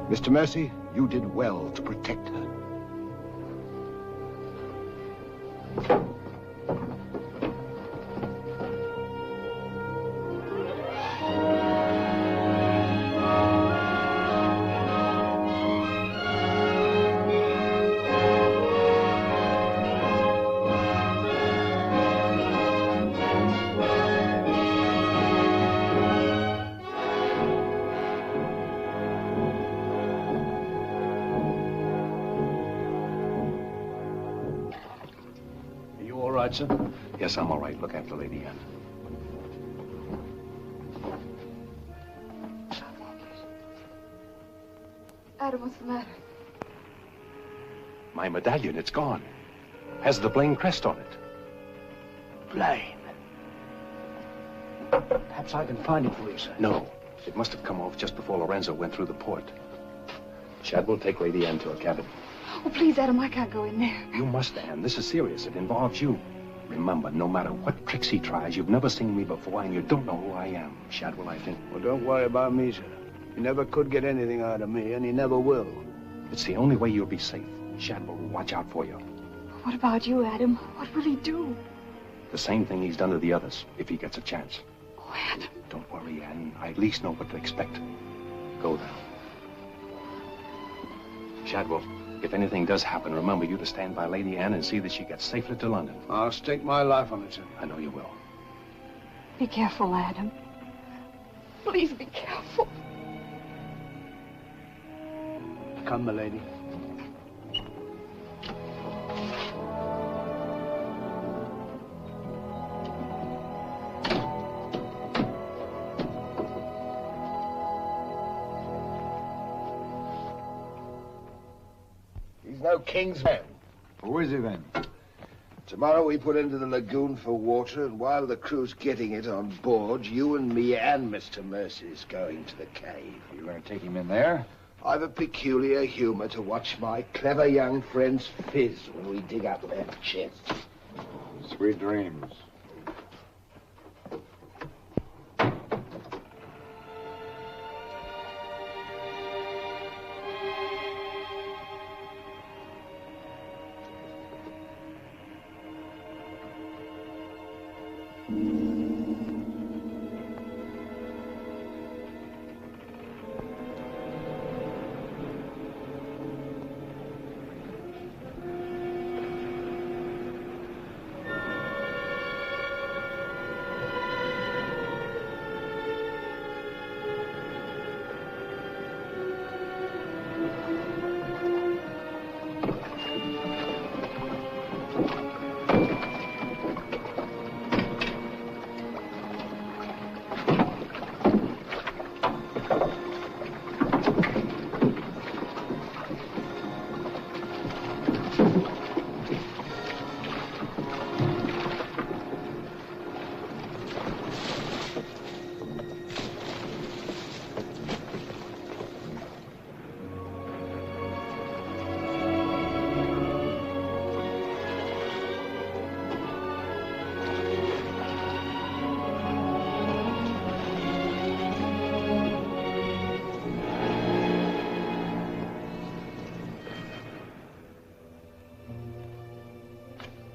Mr. Mercy, you did well to protect her. Sir? Yes, I'm all right. Look after Lady Anne. Adam, what's the matter? My medallion, it's gone. Has the Blaine crest on it. Blaine. Perhaps I can find it for you, sir. No. It must have come off just before Lorenzo went through the port. Chad will take Lady Anne to her cabin. Oh, please, Adam, I can't go in there. You must, Anne. This is serious. It involves you. Remember, no matter what tricks he tries, you've never seen me before, and you don't know who I am. Shadwell, I think. Well, don't worry about me, sir. He never could get anything out of me, and he never will. It's the only way you'll be safe. Shadwell will watch out for you. What about you, Adam? What will he do? The same thing he's done to the others, if he gets a chance. Oh, Adam. Don't worry, Anne. I at least know what to expect. Go now. Shadwell, if anything does happen, remember you to stand by Lady Anne and see that she gets safely to London. I'll stake my life on it, sir. I know you will. Be careful, Adam. Please be careful. Come, my lady. He's no king's man. Who is he then? Tomorrow we put into the lagoon for water, and while the crew's getting it on board, you and me and Mr. Mercy's going to the cave. You're going to take him in there? I've a peculiar humor to watch my clever young friends fizz when we dig up their chests. Sweet dreams.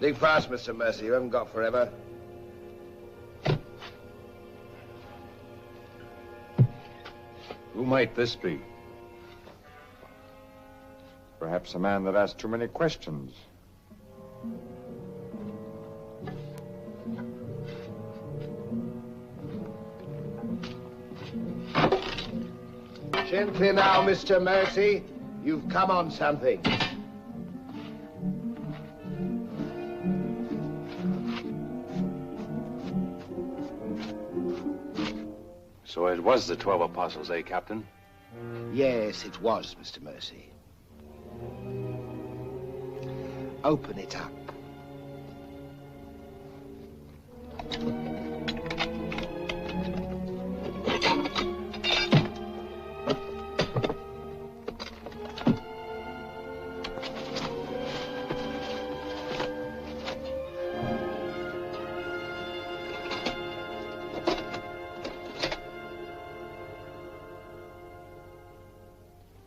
Dig fast, Mr. Mercy. You haven't got forever. Who might this be? Perhaps a man that asked too many questions. Gently now, Mr. Mercy. You've come on something. So it was the 12 apostles, eh, Captain? Yes, it was, Mr. Mercy. Open it up.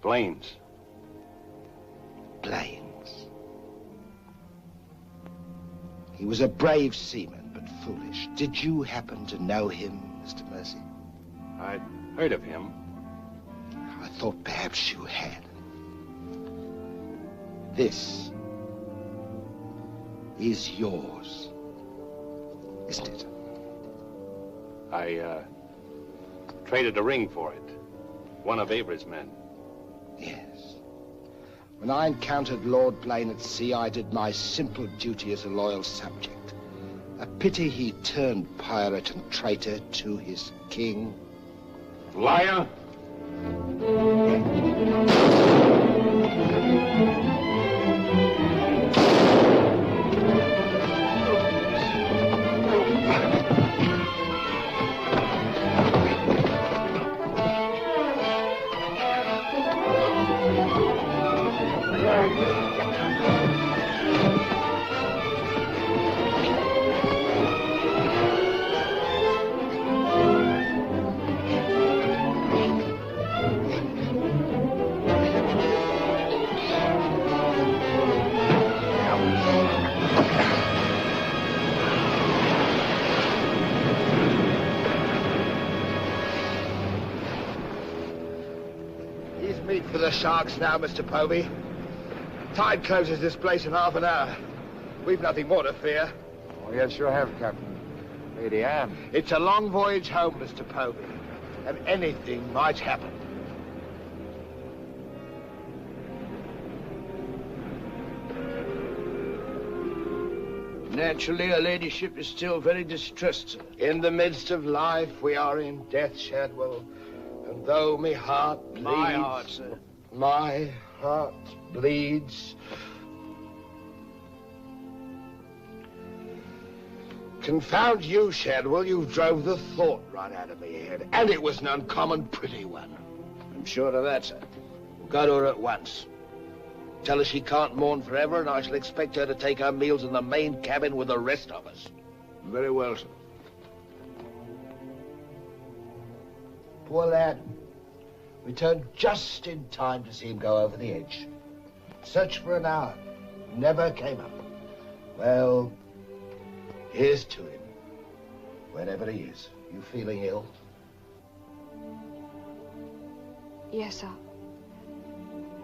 Blaines. Blaines. He was a brave seaman, but foolish. Did you happen to know him, Mr. Mercy? I'd heard of him. I thought perhaps you had. This is yours, isn't it? I, traded a ring for it. One of Avery's men. Yes. When I encountered Lord Blaine at sea, I did my simple duty as a loyal subject. A pity he turned pirate and traitor to his king. Liar! For the sharks now, Mr. Povey. Tide closes this place in half an hour. We've nothing more to fear. Oh, yes, you have, Captain. Lady Anne. It's a long voyage home, Mr. Povey, and anything might happen. Naturally, her ladyship is still very distressed, sir. In the midst of life, we are in death, Shadwell. And though my heart bleeds... My heart, sir. My heart bleeds... Confound you, Shadwell. You drove the thought right out of me head. And it was an uncommon pretty one. I'm sure of that, sir. We'll go to her at once. Tell her she can't mourn forever, and I shall expect her to take her meals in the main cabin with the rest of us. Very well, sir. Poor lad. Returned just in time to see him go over the edge. Searched for an hour. Never came up. Well, here's to him. Wherever he is. You feeling ill? Yes,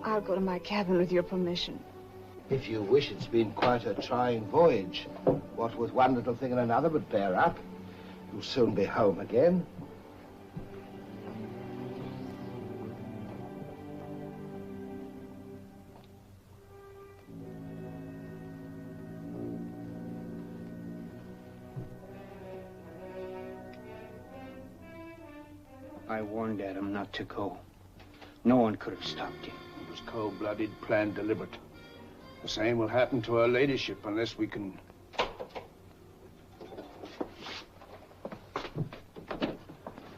I'll go to my cabin with your permission. If you wish, it's been quite a trying voyage. What with one little thing and another, but bear up. You'll soon be home again. I warned Adam not to go. No one could have stopped him. It was cold-blooded, planned, deliberate. The same will happen to her ladyship unless we can...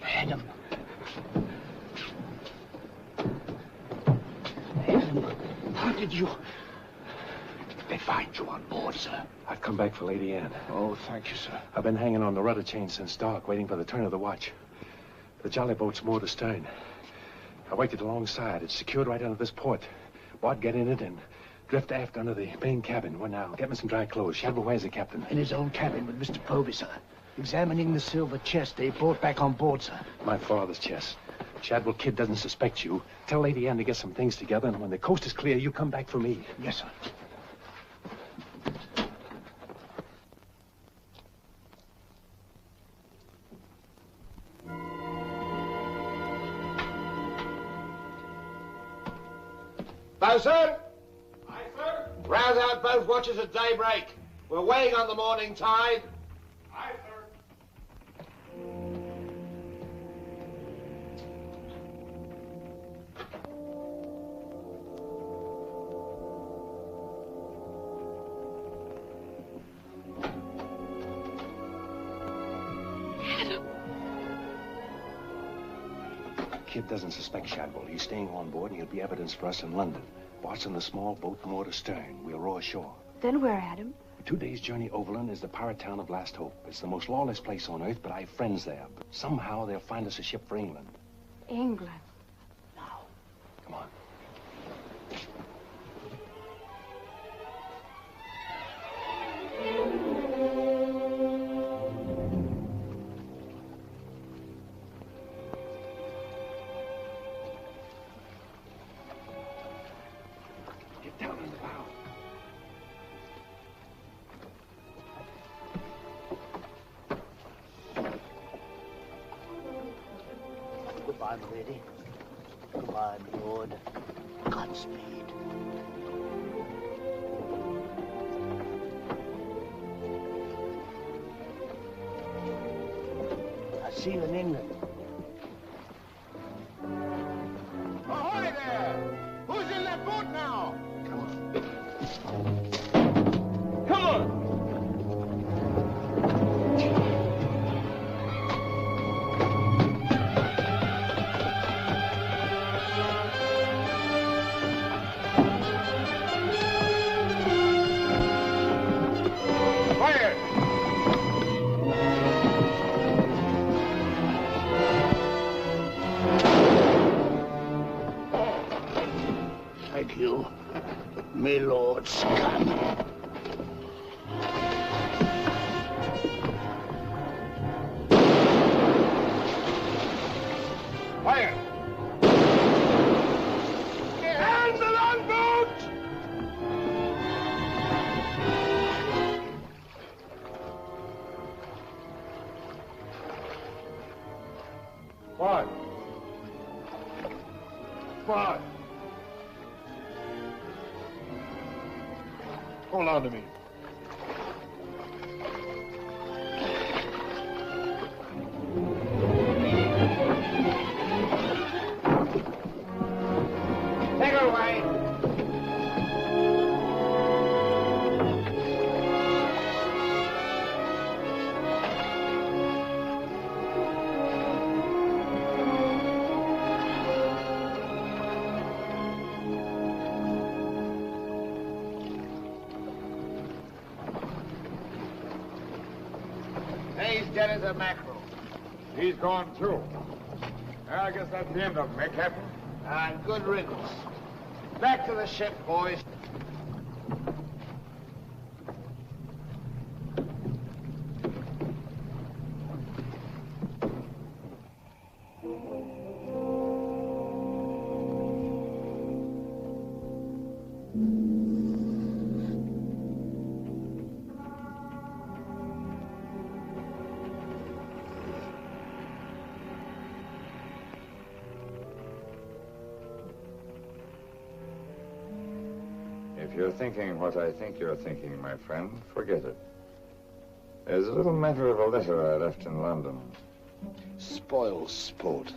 Adam. Adam, how did you... They find you on board, sir. I've come back for Lady Anne. Oh, thank you, sir. I've been hanging on the rudder chain since dark, waiting for the turn of the watch. The jolly boat's moored astern. I waited alongside. It's secured right under this port. Bart, get in it and Drift aft under the main cabin. Well, now, get me some dry clothes. Shadwell, where's the captain? In his own cabin with Mr. Povey, sir. Examining the silver chest they brought back on board, sir. My father's chest. Shadwell Kid doesn't suspect you. Tell Lady Anne to get some things together, and when the coast is clear, you come back for me. Yes, sir. Bosun! Aye, sir? Rouse out both watches at daybreak. We're weighing on the morning tide. Aye, sir. Kid doesn't suspect Shadwell. He's staying on board, and he'll be evidence for us in London. Watching the small boat moored astern. We'll row ashore. Then where, Adam? 2 days' journey overland is the pirate town of Last Hope. It's the most lawless place on earth, but I have friends there. But somehow they'll find us a ship for England. England. Come on. Get down in the bow. Goodbye, my lady. Goodbye, my lord. Godspeed. I'll see you in England. Ahoy there! Who's in that boat now? Come on! Thank you, my lord scum. Fire! And the longboat! Fire! Fire! Hold on to me. Take her away. He's dead as a mackerel. He's gone too. I guess that's the end of him, eh, Captain? And good riddance. Back to the ship, boys. If you're thinking what I think you're thinking, my friend, forget it. There's a little matter of a letter I left in London. Spoil sport.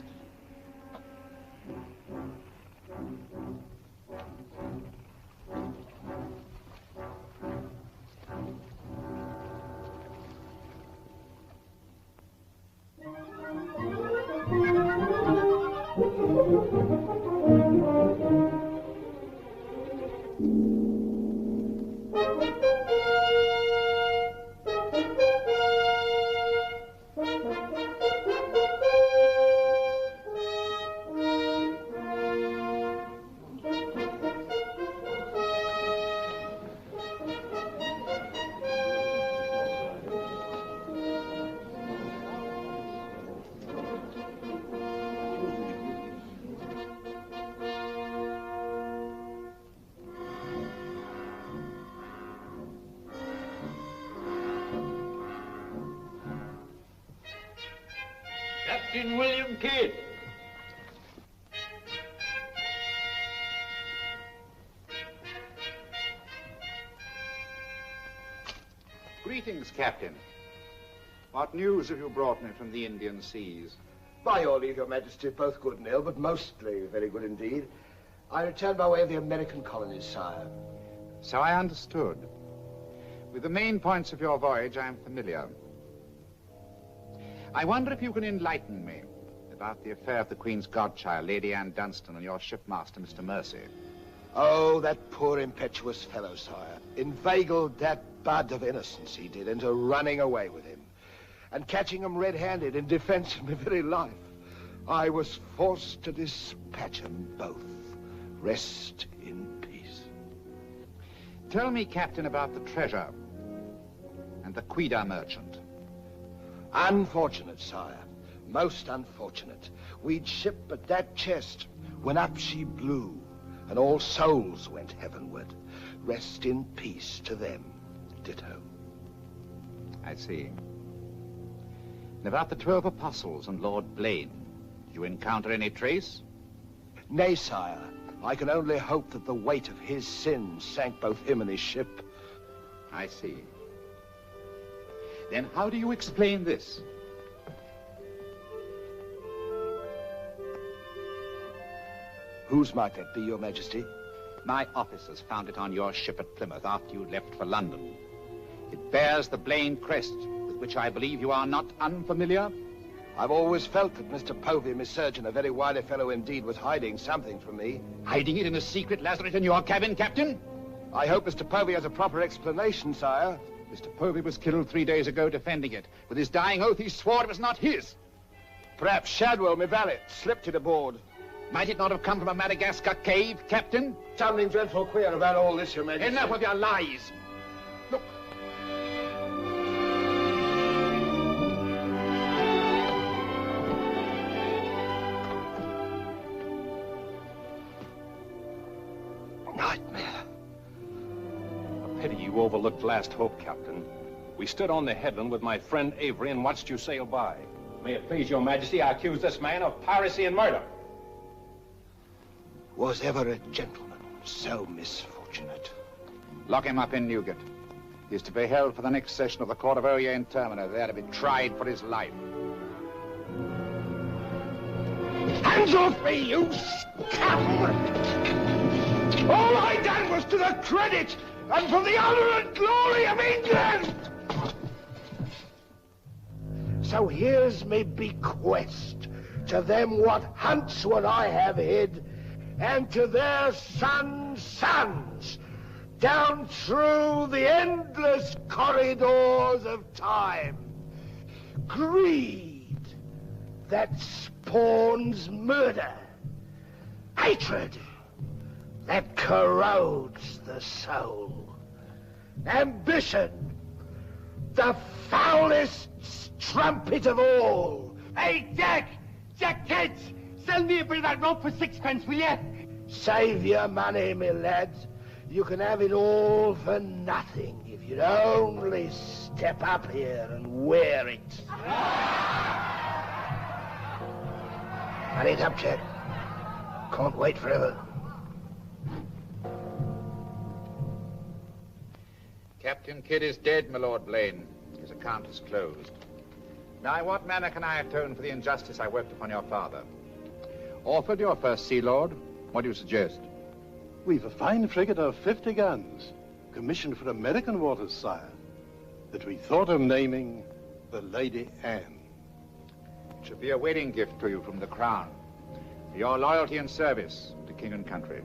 Captain William Kidd. Greetings, Captain. What news have you brought me from the Indian seas? By your leave, Your Majesty, both good and ill, but mostly very good indeed. I returned by way of the American colonies, sire. So I understood. With the main points of your voyage, I am familiar. I wonder if you can enlighten me about the affair of the Queen's godchild, Lady Anne Dunstan, and your shipmaster, Mr. Mercy. Oh, that poor impetuous fellow, sire. Inveigled that bud of innocence he did into running away with him. And catching him red-handed in defense of my very life. I was forced to dispatch them both. Rest in peace. Tell me, Captain, about the treasure and the Quida merchant. Unfortunate, sire. Most unfortunate. We'd ship but that chest when up she blew, and all souls went heavenward. Rest in peace to them. Ditto. I see. And about the 12 apostles and Lord Blaine, did you encounter any trace? Nay, sire. I can only hope that the weight of his sins sank both him and his ship. I see. Then how do you explain this? Whose might that be, Your Majesty? My officers found it on your ship at Plymouth after you left for London. It bears the Blaine crest, with which I believe you are not unfamiliar. I've always felt that Mr. Povey, Miss Surgeon, a very wily fellow indeed, was hiding something from me. Hiding it in a secret lazaret in your cabin, Captain? I hope Mr. Povey has a proper explanation, sire. Mr. Povey was killed 3 days ago defending it. With his dying oath, he swore it was not his. Perhaps Shadwell, my valet, slipped it aboard. Might it not have come from a Madagascar cave, Captain? Something dreadful queer about all this, Your Majesty. Enough of your lies. Look. Nightmare. A pity you overlooked last hope, Captain. We stood on the headland with my friend Avery and watched you sail by. May it please your majesty, I accuse this man of piracy and murder. Was ever a gentleman so misfortunate? Lock him up in Newgate. He is to be held for the next session of the Court of Oyer in Termina, there to be tried for his life. Hands off me, you scum! All I done was to the credit and for the honor and glory of England! So here's me bequest to them what hunts what I have hid, and to their sons, down through the endless corridors of time. Greed that spawns murder. Hatred that corrodes the soul. Ambition, the foulest strumpet of all. Hey, Jack! Jack Kids! Sell me a bit of that rope for 6 pence, will you? Save your money, me lads. You can have it all for nothing if you'd only step up here and wear it. Hurry it up, Jack. Can't wait forever. Captain Kidd is dead, my Lord Blaine. His account is closed. Now, in what manner can I atone for the injustice I worked upon your father? Orford, your first Sea Lord, what do you suggest? We've a fine frigate of 50 guns, commissioned for American waters, sire, that we thought of naming the Lady Anne. It should be a wedding gift to you from the Crown, for your loyalty and service to king and country.